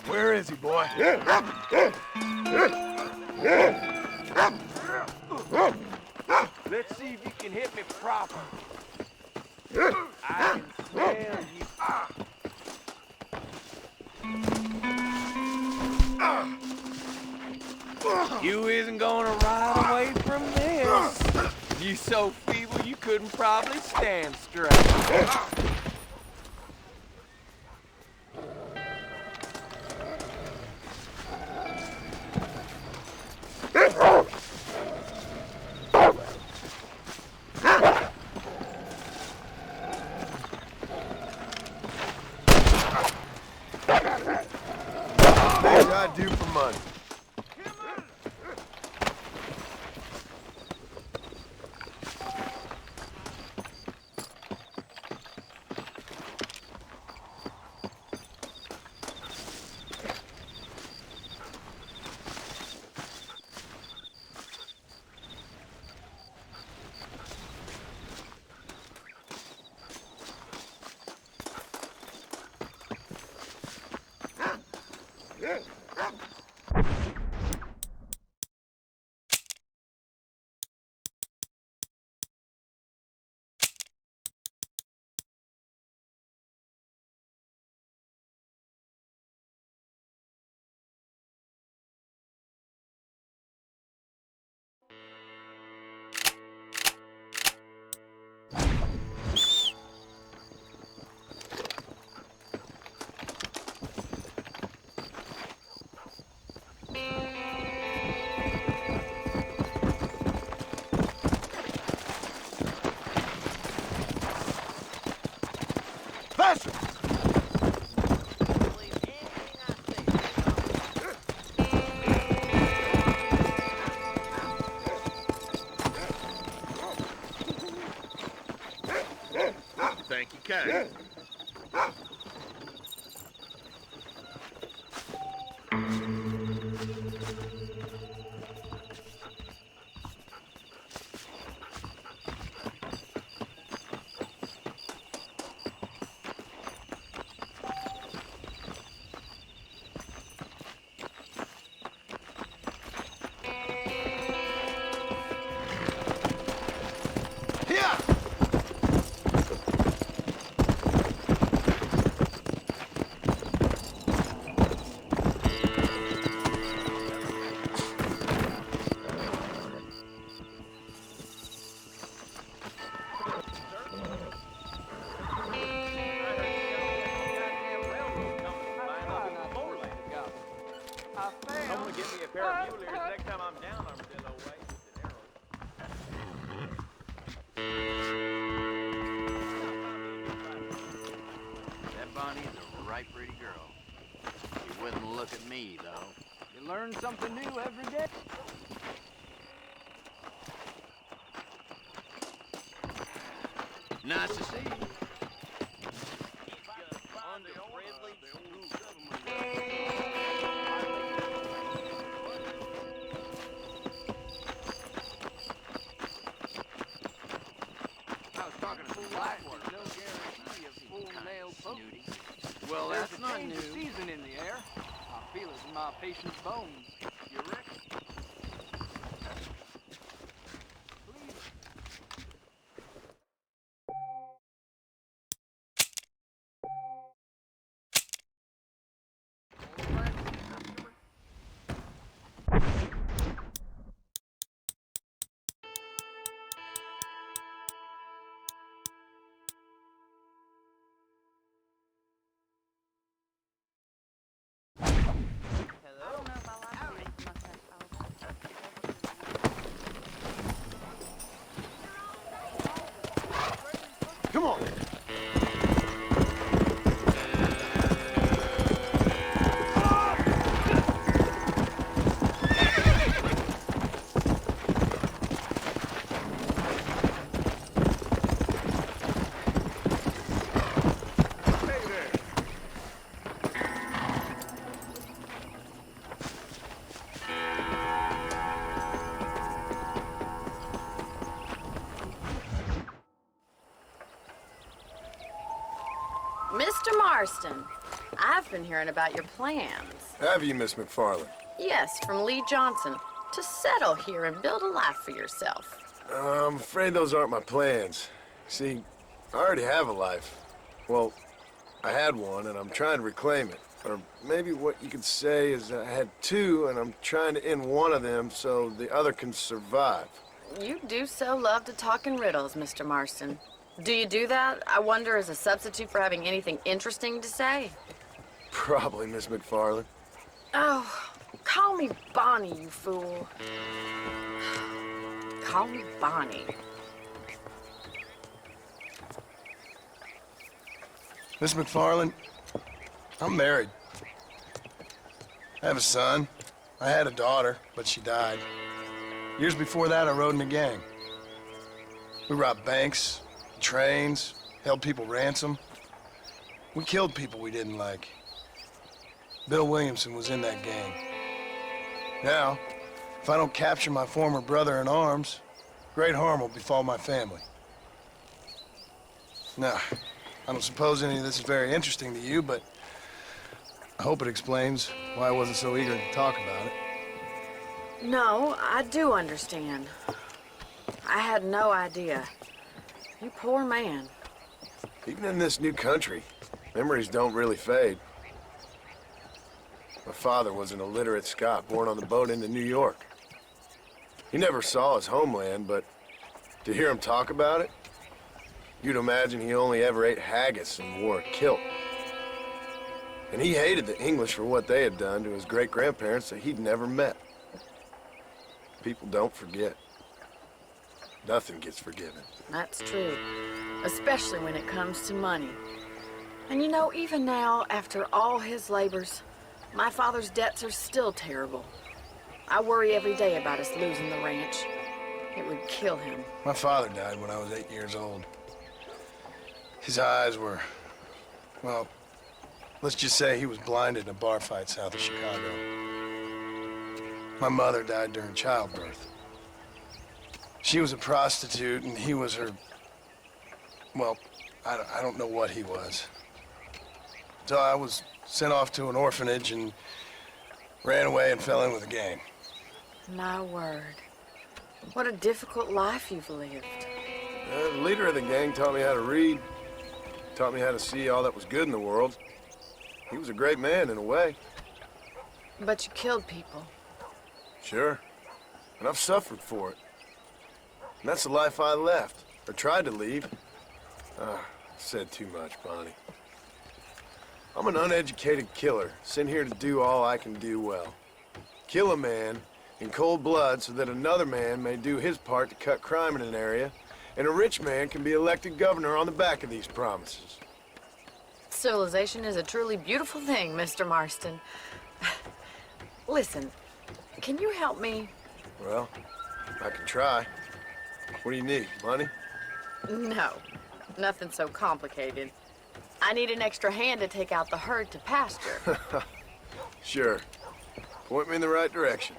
Where is he, boy? Let's see if you can hit me proper. I can smell you. You isn't gonna ride away from this. You so feeble you couldn't probably stand straight. Things I do for money. Okay. Someone get me a pair of mule ears next time I'm down Armadillo Way. That Bonnie's a right pretty girl. She wouldn't look at me, though. You learn something new every day. Nice to see you. I was talking to Blackwater. No guarantee of full nail poke. Well, There's that's a not change new. of season in the air. I feel it in my patient's bones. You reckon? Come on. Mr. Marston, I've been hearing about your plans. Have you, Miss McFarland? Yes, from Lee Johnson. To settle here and build a life for yourself. I'm afraid those aren't my plans. See, I already have a life. Well, I had one, and I'm trying to reclaim it. Or maybe what you could say is I had two, and I'm trying to end one of them so the other can survive. You do so love to talk in riddles, Mr. Marston. Do you do that, I wonder, as a substitute for having anything interesting to say? Probably, Miss McFarland. Oh, call me Bonnie, you fool. Call me Bonnie. Miss McFarland, I'm married. I have a son. I had a daughter, but she died. Years before that, I rode in a gang. We robbed banks, trains, held people ransom. We killed people we didn't like. Bill Williamson was in that gang. Now, if I don't capture my former brother in arms, great harm will befall my family. Now, I don't suppose any of this is very interesting to you, but I hope it explains why I wasn't so eager to talk about it. No, I do understand. I had no idea. You poor man. Even in this new country, memories don't really fade. My father was an illiterate Scot born on the boat into New York. He never saw his homeland, but to hear him talk about it, you'd imagine he only ever ate haggis and wore a kilt. And he hated the English for what they had done to his great-grandparents that he'd never met. People don't forget. Nothing gets forgiven. That's true. Especially when it comes to money. And you know, even now, after all his labors, my father's debts are still terrible. I worry every day about us losing the ranch. It would kill him. My father died when I was 8 years old. His eyes were, well, let's just say he was blinded in a bar fight south of Chicago. My mother died during childbirth. She was a prostitute, and he was her, well, I don't know what he was. So I was sent off to an orphanage and ran away and fell in with a gang. My word. What a difficult life you've lived. The leader of the gang taught me how to read, taught me how to see all that was good in the world. He was a great man in a way. But you killed people. Sure. And I've suffered for it. And that's the life I left, or tried to lead. I said too much, Bonnie. I'm an uneducated killer, sent here to do all I can do well. Kill a man in cold blood so that another man may do his part to cut crime in an area, and a rich man can be elected governor on the back of these promises. Civilization is a truly beautiful thing, Mr. Marston. Listen, can you help me? Well, I can try. What do you need, money? No, nothing so complicated. I need an extra hand to take out the herd to pasture. Sure. Point me in the right direction.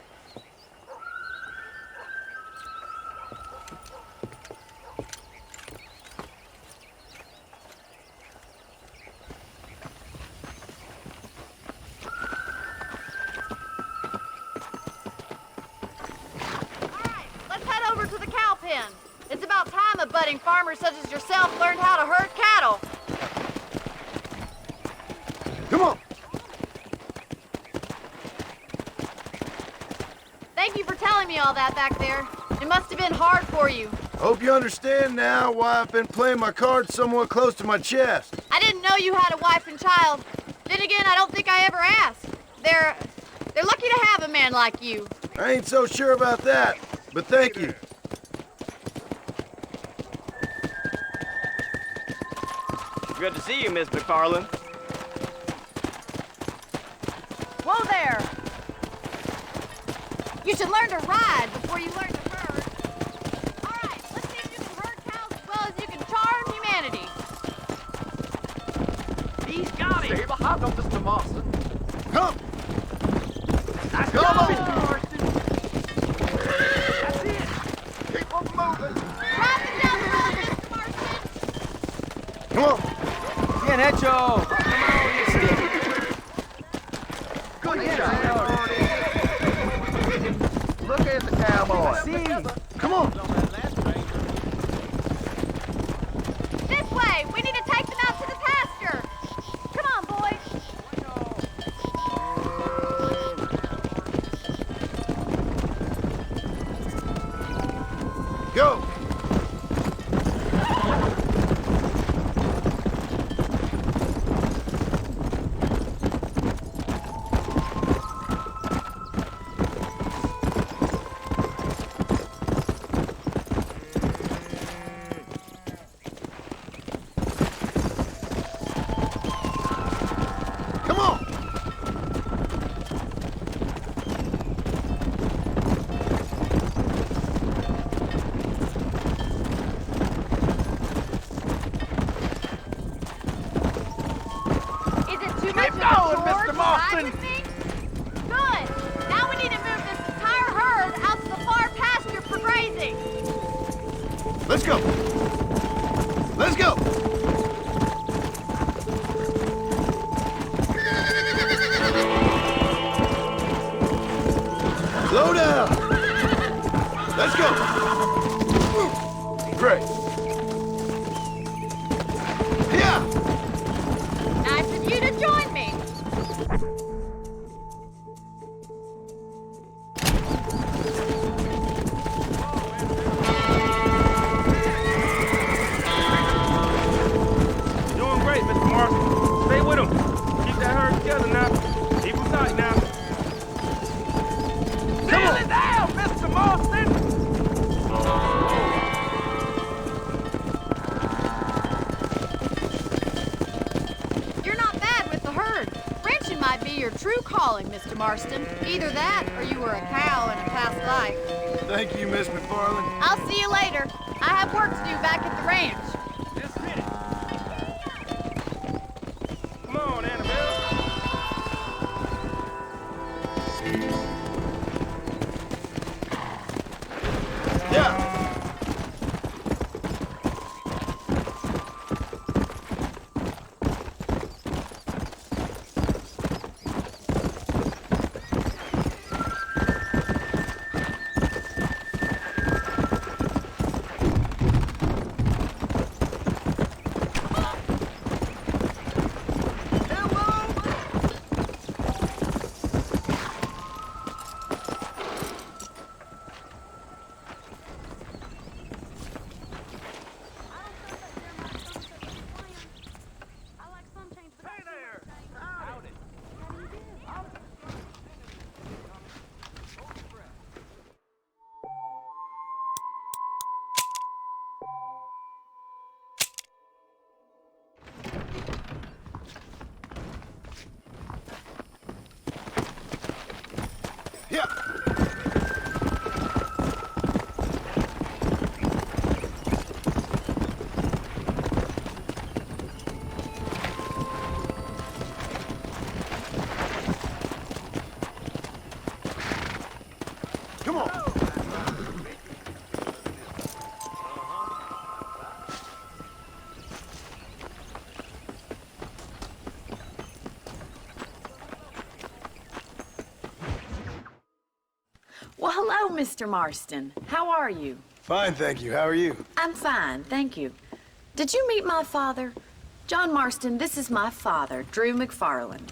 It's about time a budding farmer such as yourself learned how to herd cattle. Come on! Thank you for telling me all that back there. It must have been hard for you. Hope you understand now why I've been playing my cards somewhat close to my chest. I didn't know you had a wife and child. Then again, I don't think I ever asked. They're lucky to have a man like you. I ain't so sure about that, but thank you. Good to see you, Miss McFarland. Whoa there! You should learn to ride before you learn to herd. All right, let's see if you can herd cows as well as you can charm humanity. He's got it! Stay behind him, Mr. Marston. Come! That's Come on! Mr. Marston. That's it! Keep on moving! Drive them down the road, Mr. Marston! Come on! Bien hecho! Good job! Look at the cowboy! See? Come on! This way! We need to take them out to the pasture! Come on, boys! Go! Come on! Is it too much of a chore to ride with me? Good! Now we need to move this entire herd out to the far pasture for grazing. Let's go! Let's go! Slow down! Let's go! Great! Yeah! Nice of you to join me. Doing great, Mr. Marston. Stay with him. Keep that herd together now. Keep him tight now. Nail it down, Mr. Marston! You're not bad with the herd. Ranching might be your true calling, Mr. Marston. Either that, or you were a cow in a past life. Thank you, Miss McFarland. I'll see you later. I have work to do back at the ranch. Just hit it. Well, hello, Mr. Marston. How are you? Fine, thank you. How are you? I'm fine, thank you. Did you meet my father? John Marston, this is my father, Drew McFarland.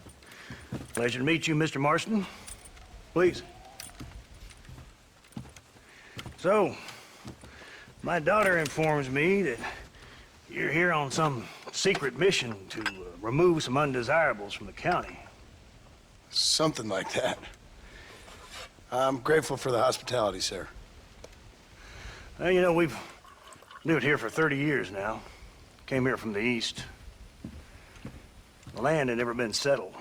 Pleasure to meet you, Mr. Marston. Please. So, my daughter informs me that you're here on some secret mission to remove some undesirables from the county. Something like that. I'm grateful for the hospitality, sir. Well, you know, we've lived here for 30 years now. Came here from the east. The land had never been settled.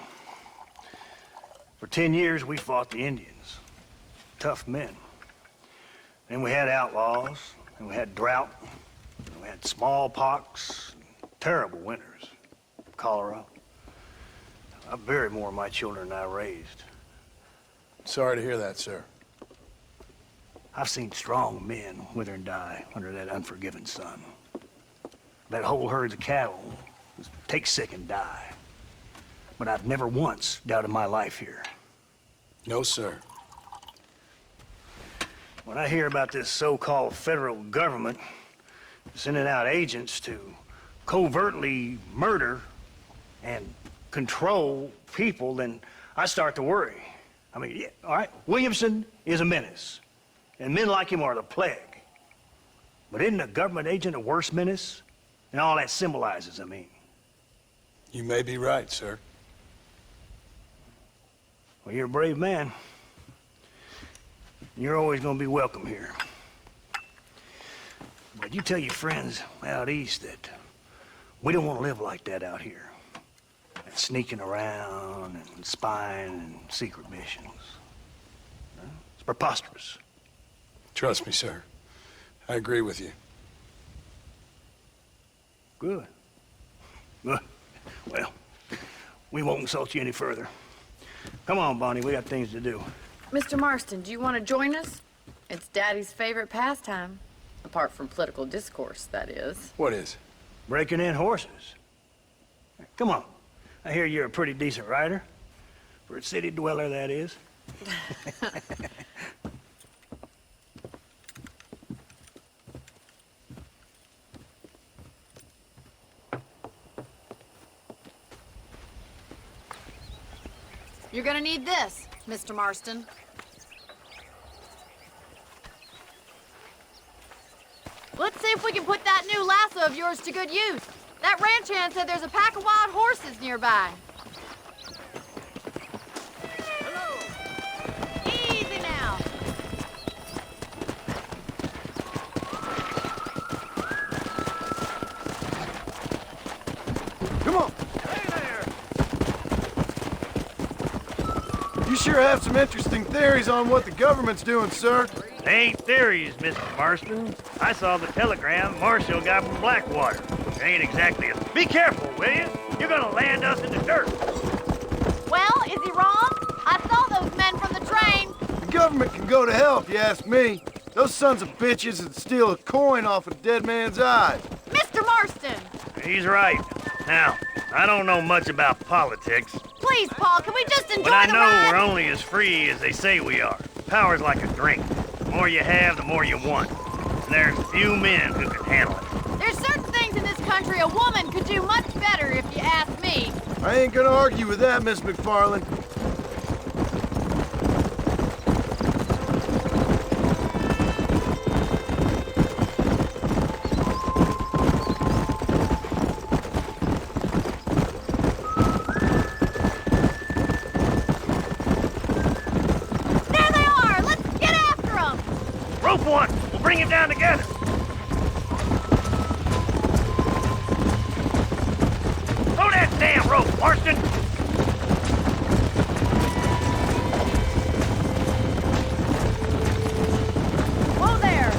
For 10 years, we fought the Indians. Tough men. Then we had outlaws, and we had drought, and we had smallpox, terrible winters, cholera. I buried more of my children than I raised. Sorry to hear that, sir. I've seen strong men wither and die under that unforgiving sun. That whole herds of cattle take sick and die. But I've never once doubted my life here. No, sir. When I hear about this so-called federal government sending out agents to covertly murder and control people, then I start to worry. I mean, yeah, all right, Williamson is a menace, and men like him are the plague. But isn't a government agent a worse menace? And all that symbolizes, I mean. You may be right, sir. Well, you're a brave man. You're always gonna be welcome here. But you tell your friends out east that we don't want to live like that out here. Sneaking around and spying and secret missions. It's preposterous. Trust me, sir. I agree with you. Good. Good. Well, we won't insult you any further. Come on, Bonnie, we got things to do. Mr. Marston, do you want to join us? It's Daddy's favorite pastime. Apart from political discourse, that is. What is? Breaking in horses. Come on. I hear you're a pretty decent rider. For a city dweller, that is. You're gonna need this, Mr. Marston. Let's see if we can put that new lasso of yours to good use. That ranch hand said there's a pack of wild horses nearby. Easy now. Come on. You sure have some interesting theories on what the government's doing, sir. They ain't theories, Mr. Marston. I saw the telegram Marshall got from Blackwater. It ain't exactly a... Be careful, will you? You're gonna land us in the dirt. Well, is he wrong? I saw those men from the train. The government can go to hell if you ask me. Those sons of bitches would steal a coin off a dead man's eye. Mr. Marston! He's right. Now, I don't know much about politics, Please, Paul, can we just enjoy but I the know ride? we're only as free as they say we are. Power's like a drink. The more you have, the more you want. And there's few men who can handle it. There's certain things in this country a woman could do much better, if you ask me. I ain't gonna argue with that, Miss McFarland. There they are! Let's get after them! Rope one! We'll bring him down together! Throw that damn rope, Marston! Whoa there!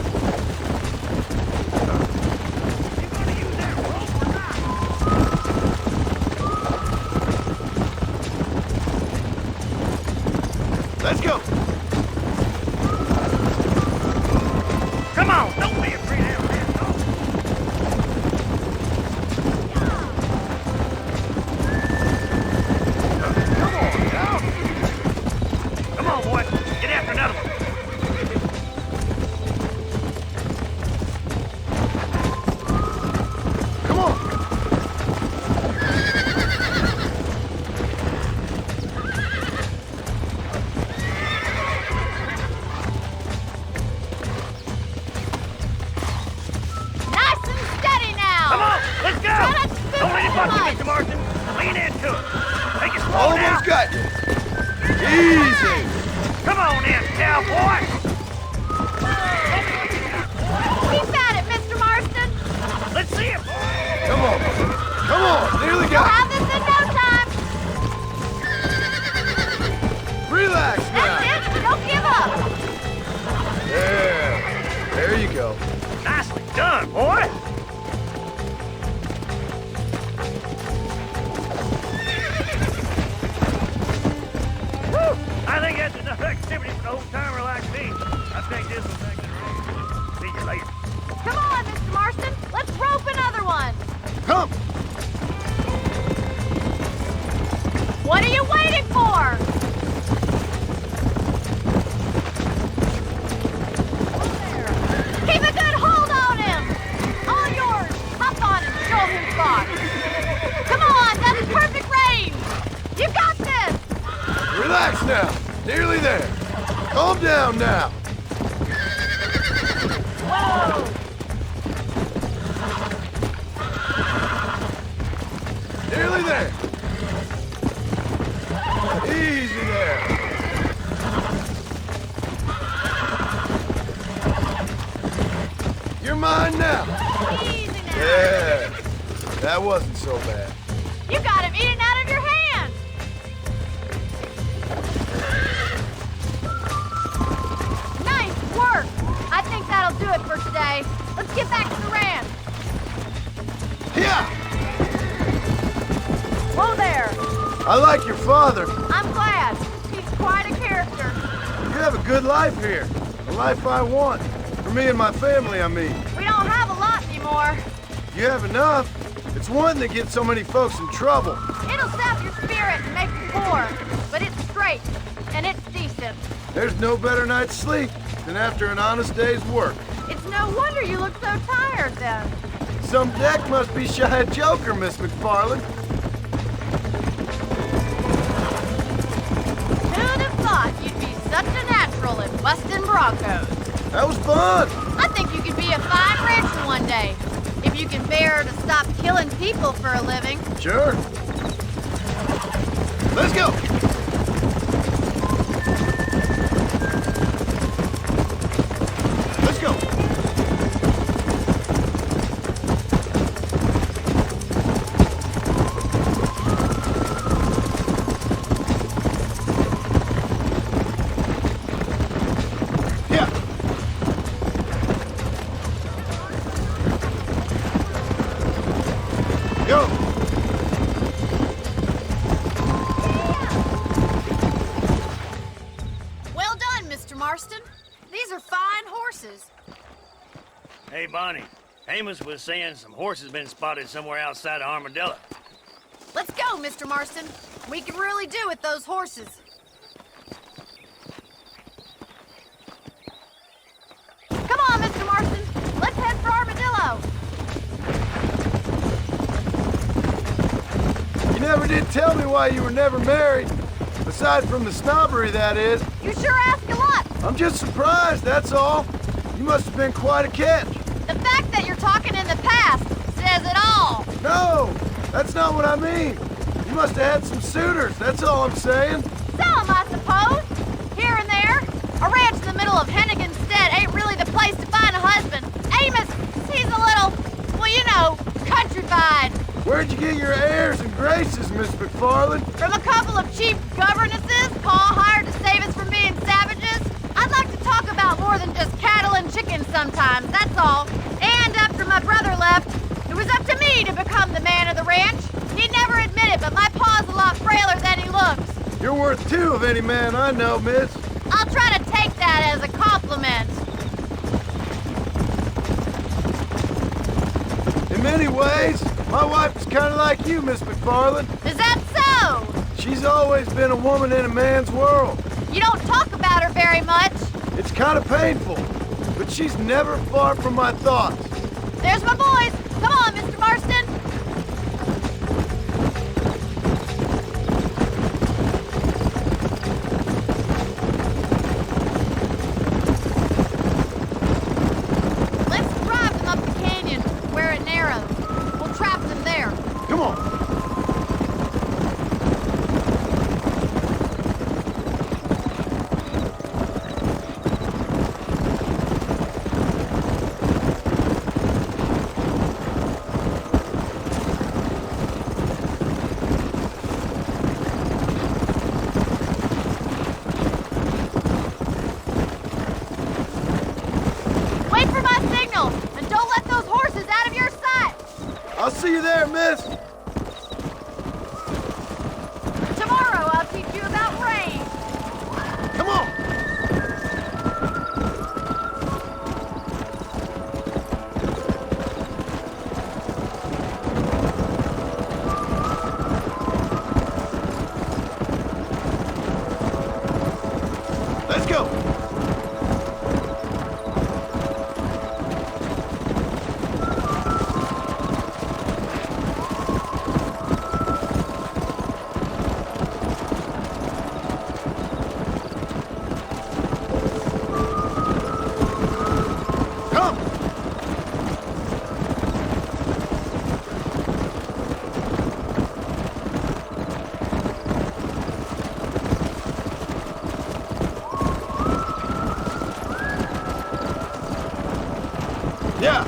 Let's go! Come on, don't be afraid of that. Come on, boy. Get after another one. Come on! Nice and steady now! Come on, let's go! Try not to spook Don't let it too bust you, much. Mr. Marston. Lean into it. Take it slow now. Almost got you. Easy. Come on in, cowboy. Keep at it, Mr. Marston! Let's see it. Come on. Come on. Nearly You'll got have this in no time! it. Relax now. That's it! Don't give up! Yeah. There you go. Nicely done, boy. Whew, I think that's enough activity for the old timer like me. I think this will make it rain. See you later. Come on, Mr. Marston! Let's rope another one! Come. What are you waiting for? Keep a good hold on him! All yours! Hop on and show him who's boss! Come on, that's perfect range! You got this! Relax now. Nearly there. Calm down now. Whoa! Nearly there. Easy there. You're mine now. Easy now! Yeah. That wasn't so bad. You got him eating out of your hand! Nice work! I think that'll do it for today. Let's get back to the ranch. Yeah. Whoa there! I like your father. I'm glad. He's quite a character. You have a good life here. A life I want. For me and my family, I mean. We don't have a lot anymore. You have enough. It's one that gets so many folks in trouble. It'll sap your spirit and make you poor. But it's straight, and it's decent. There's no better night's sleep than after an honest day's work. It's no wonder you look so tired then. Some deck must be shy of Joker, Miss McFarland. Who'd have thought you'd be such a natural at busting Broncos? That was fun. I think you could be a fine rancher one day. If you can bear to stop killing people for a living. Sure. Let's go. Let's go. Yeah. Go. fine horses. Hey, Bonnie. Amos was saying some horses been spotted somewhere outside of Armadillo. Let's go, Mr. Marston. We can really do with those horses. Come on, Mr. Marston. Let's head for Armadillo. You never did tell me why you were never married. Aside from the snobbery, that is. You sure ask a lot. I'm just surprised, that's all. You must have been quite a catch. The fact that you're talking in the past says it all. No, that's not what I mean. You must have had some suitors, that's all I'm saying. Some, I suppose. Here and there. A ranch in the middle of Hennigan's Stead ain't really the place to find a husband. Amos, he's a little, well, you know, countrified. Where'd you get your airs and graces, Miss McFarland? From a couple of cheap governesses Pa hired to save us from being savages. I'd like to talk about more than just cattle and chickens sometimes, that's all. And after my brother left, it was up to me to become the man of the ranch. He'd never admit it, but my pa's a lot frailer than he looks. You're worth two of any man I know, miss. I'll try to take that as a compliment. In many ways, my wife is kind of like you, Miss McFarland. Is that so? She's always been a woman in a man's world. You don't talk about her very much. It's kind of painful, but she's never far from my thoughts. There's my boys. Come on, Mr. Marston. Let's drive them up the canyon where it narrows. We'll trap them there. Come on. Wait for my signal, and don't let those horses out of your sight. I'll see you there, miss. Tomorrow I'll teach you about rain. Come on. Let's go. Come. Yeah.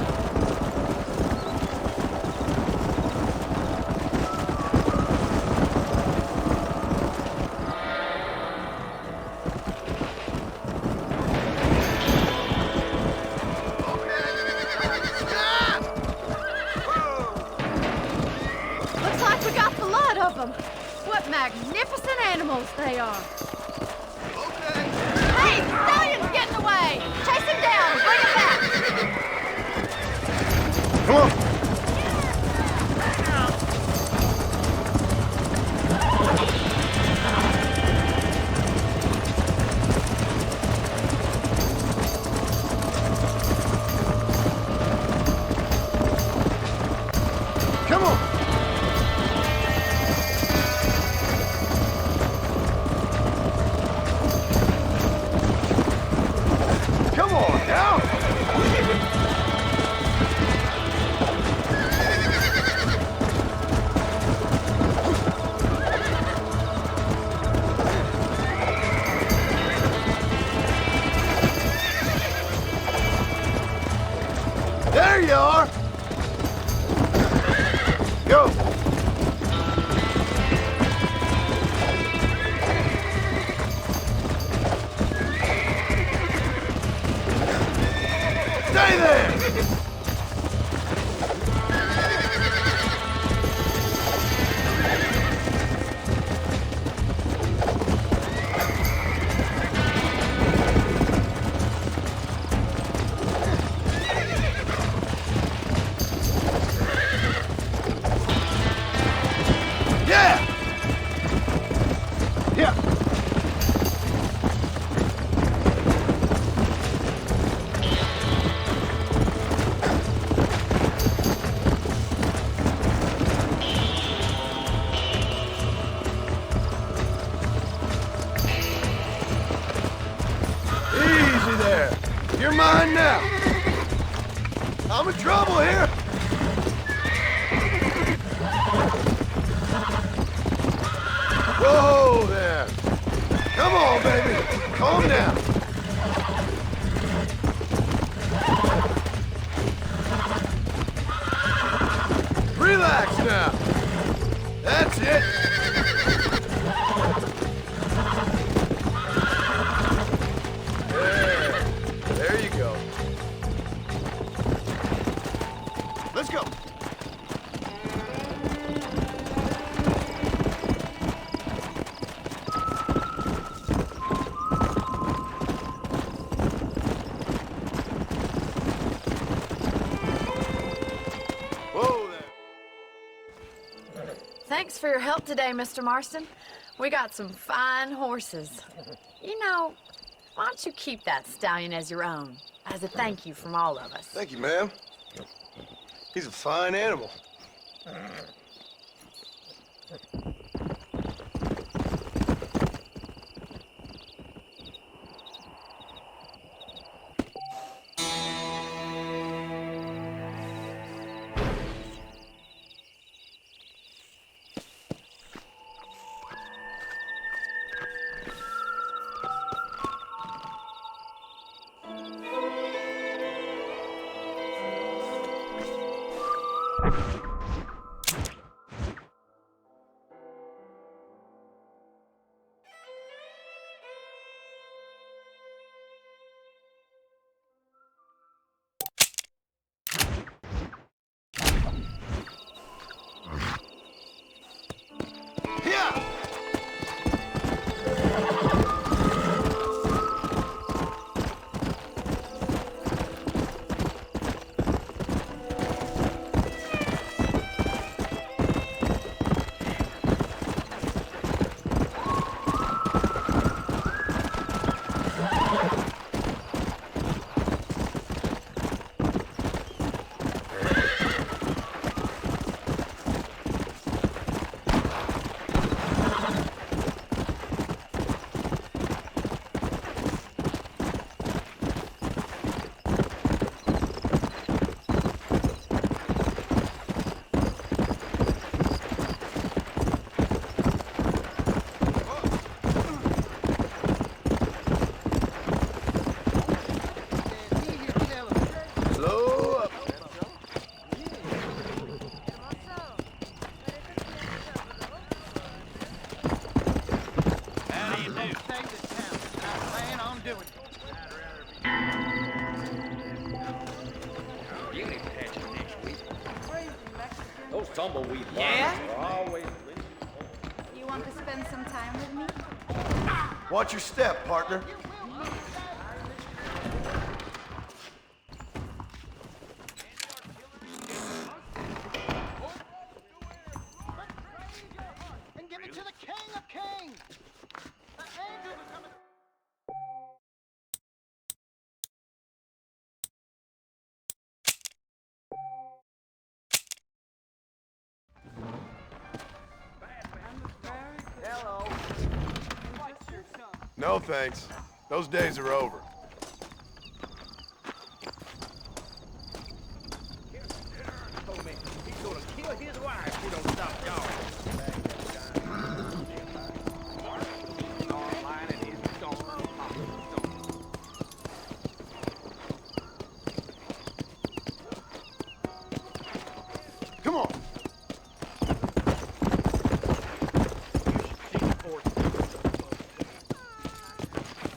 Looks like we got the lot of them. What magnificent animals they are. Hey, Stallion's getting away. Chase him down and bring him back. Come on. Come on. Come on now. There you are. Go. Stay there. You're mine now. I'm in trouble here. Whoa there. Come on, baby. Calm down. Relax now. That's it. There you go. Let's go. Whoa there. Thanks for your help today, Mr. Marston. We got some fine horses. You know, why don't you keep that stallion as your own, as a thank you from all of us? Thank you, ma'am. He's a fine animal. Those tumbleweed Yeah? bodies are always... You want to spend some time with me? Watch your step, partner. And give it to the King of Kings! The angels are coming... Hello. No thanks. Those days are over. Oh, man, he's gonna kill his wife if he don't stop y'all. Come on.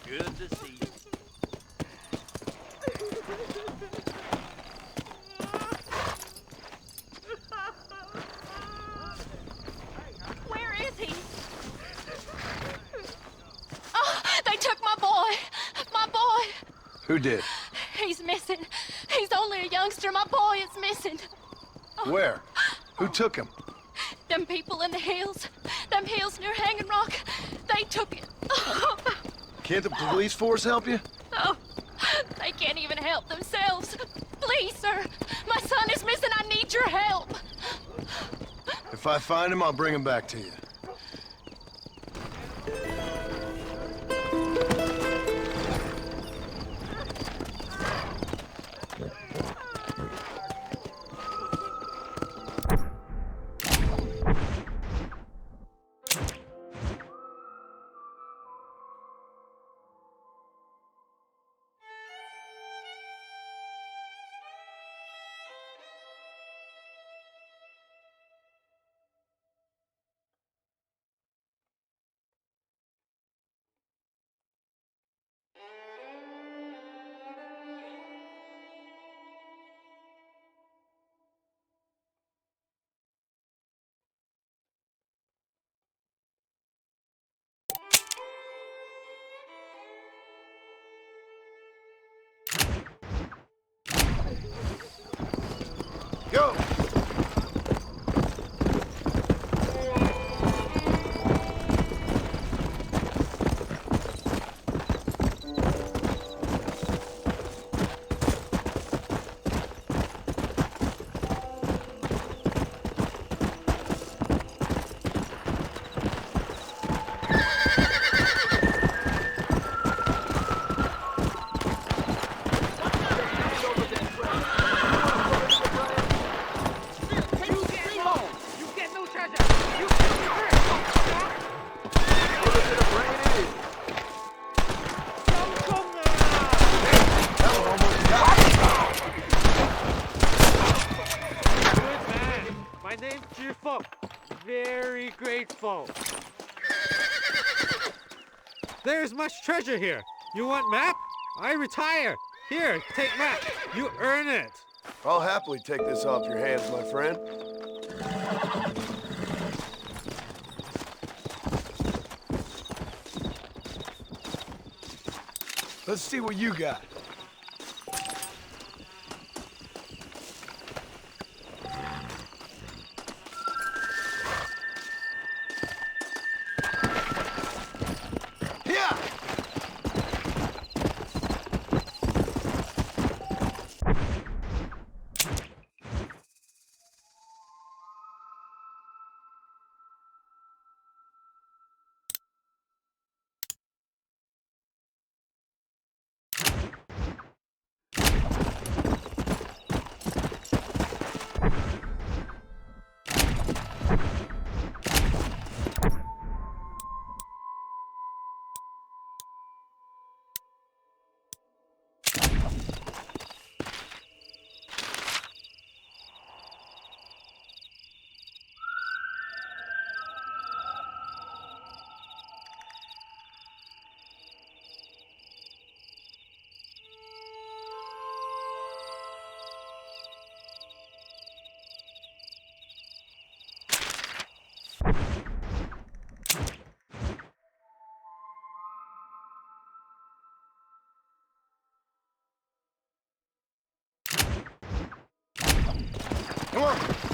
Good to see you. Where is he? Oh, they took my boy. My boy. Who did? He's missing. He's only a youngster. My boy is missing. Where? Who took him? Them people in the hills. Them hills near Hanging Rock. They took it. Can't the police force help you? Oh, they can't even help themselves. Please, sir. My son is missing. I need your help. If I find him, I'll bring him back to you. Go! My name's Cheerful. Very grateful. There's much treasure here. You want map? I retire. Here, take map. You earn it. I'll happily take this off your hands, my friend. Let's see what you got. Come on.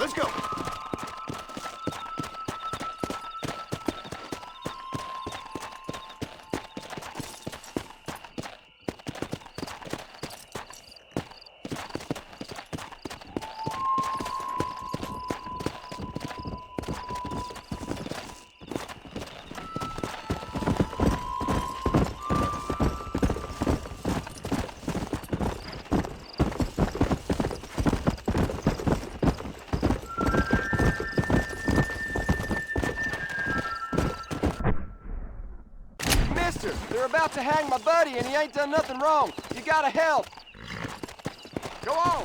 Let's go. They're about to hang my buddy and he ain't done nothing wrong. You gotta help. Go on.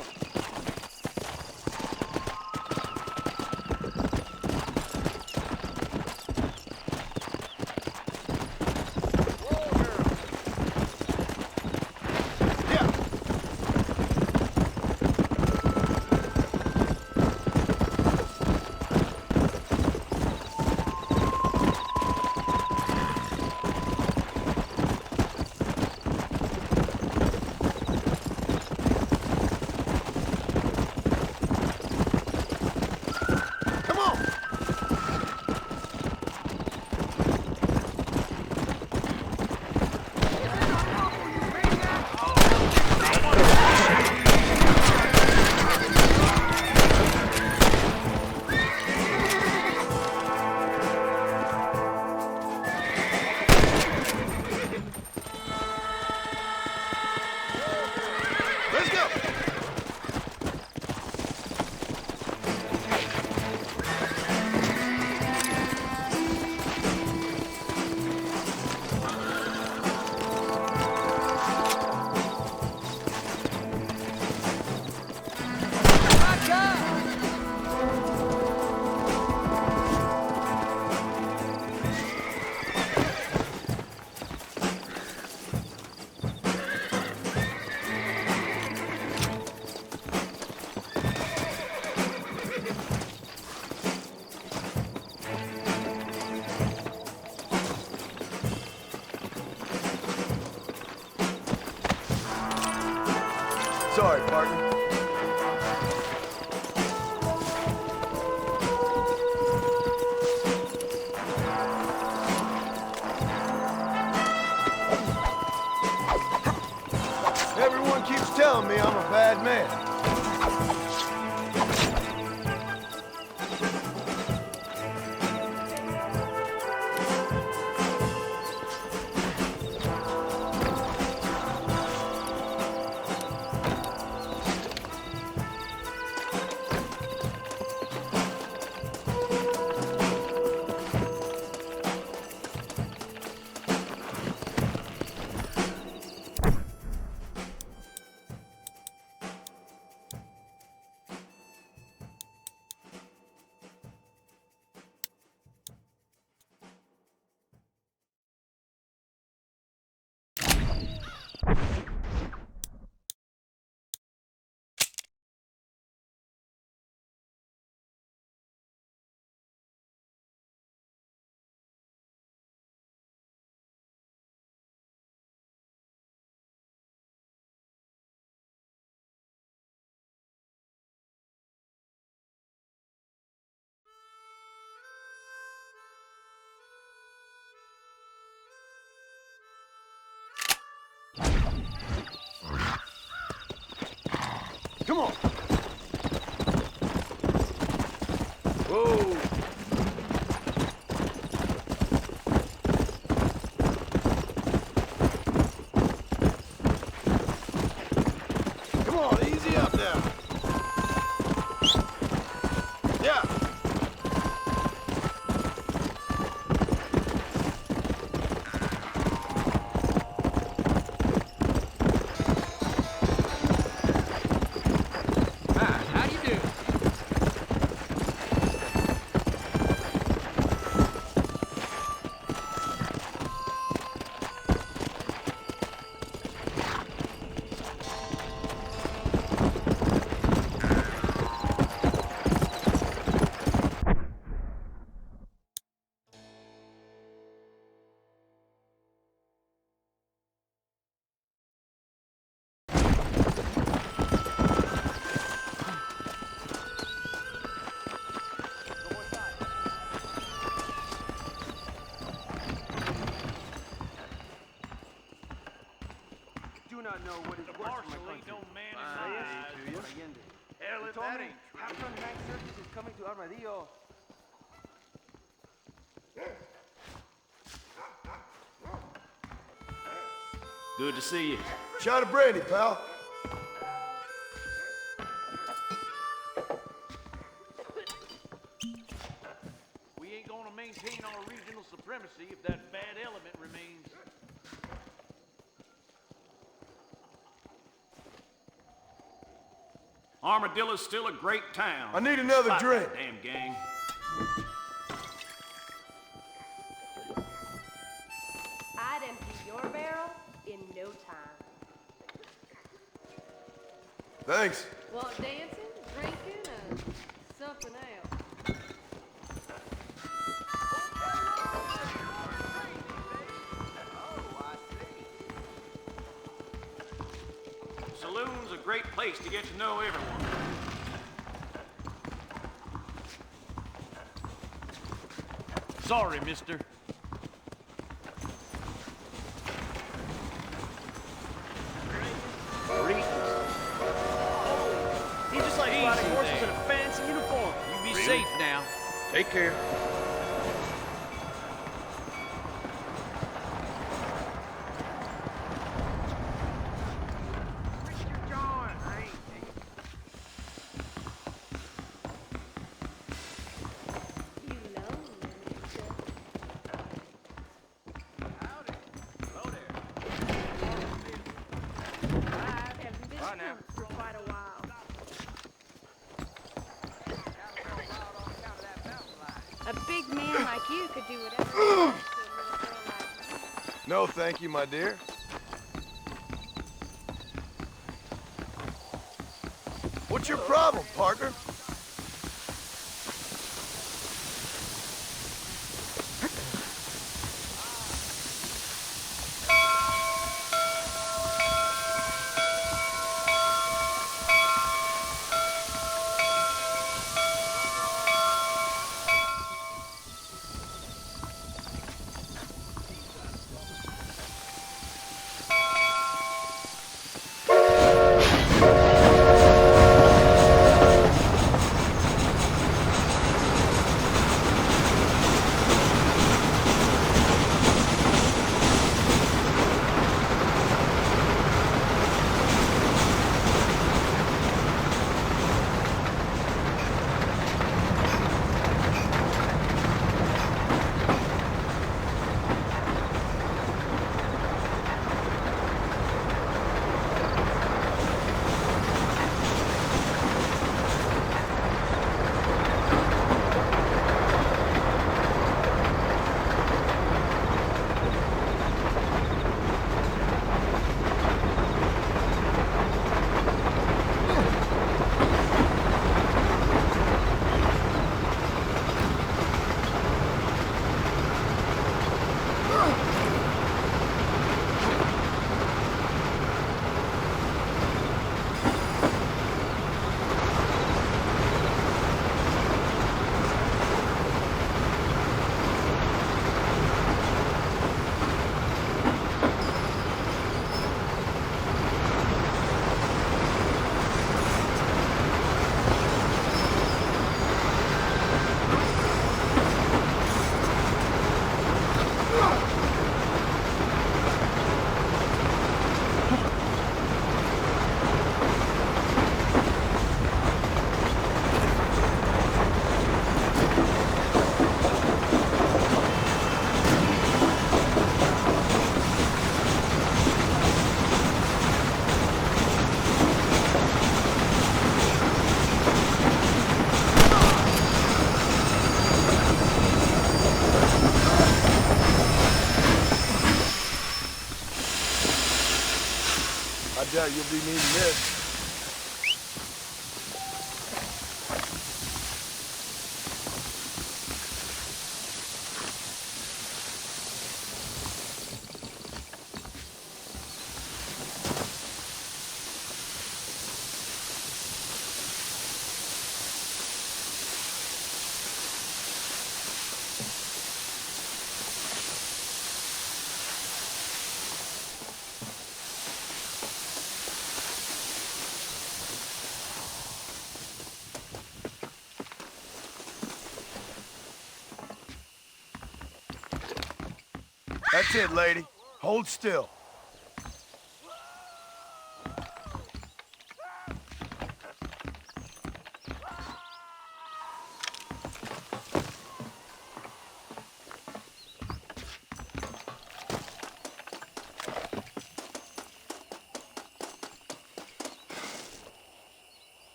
Sorry, partner. Everyone keeps telling me I'm a bad man. Come on. Whoa. Come on, easy up now. Yeah. told me Captain Hank Circus is coming to Armadillo. Good to see you. Shot of brandy, pal. We ain't gonna maintain our regional supremacy if that bad element remains. Armadillo's still a great town. I need another Fuck drink. that damn gang. I'd empty your barrel in no time. Thanks. Want dancing, drinking, or something else? Saloon's a great place to get to know everyone. Sorry, mister. He's just like riding horses in a fancy uniform. You be safe now. Take care. Bye now. For quite a while. A big man like you could do whatever he wants to a little girl like me. No, thank you, my dear. What's your problem, partner? I doubt you'll be needing this. That's it, lady. Hold still.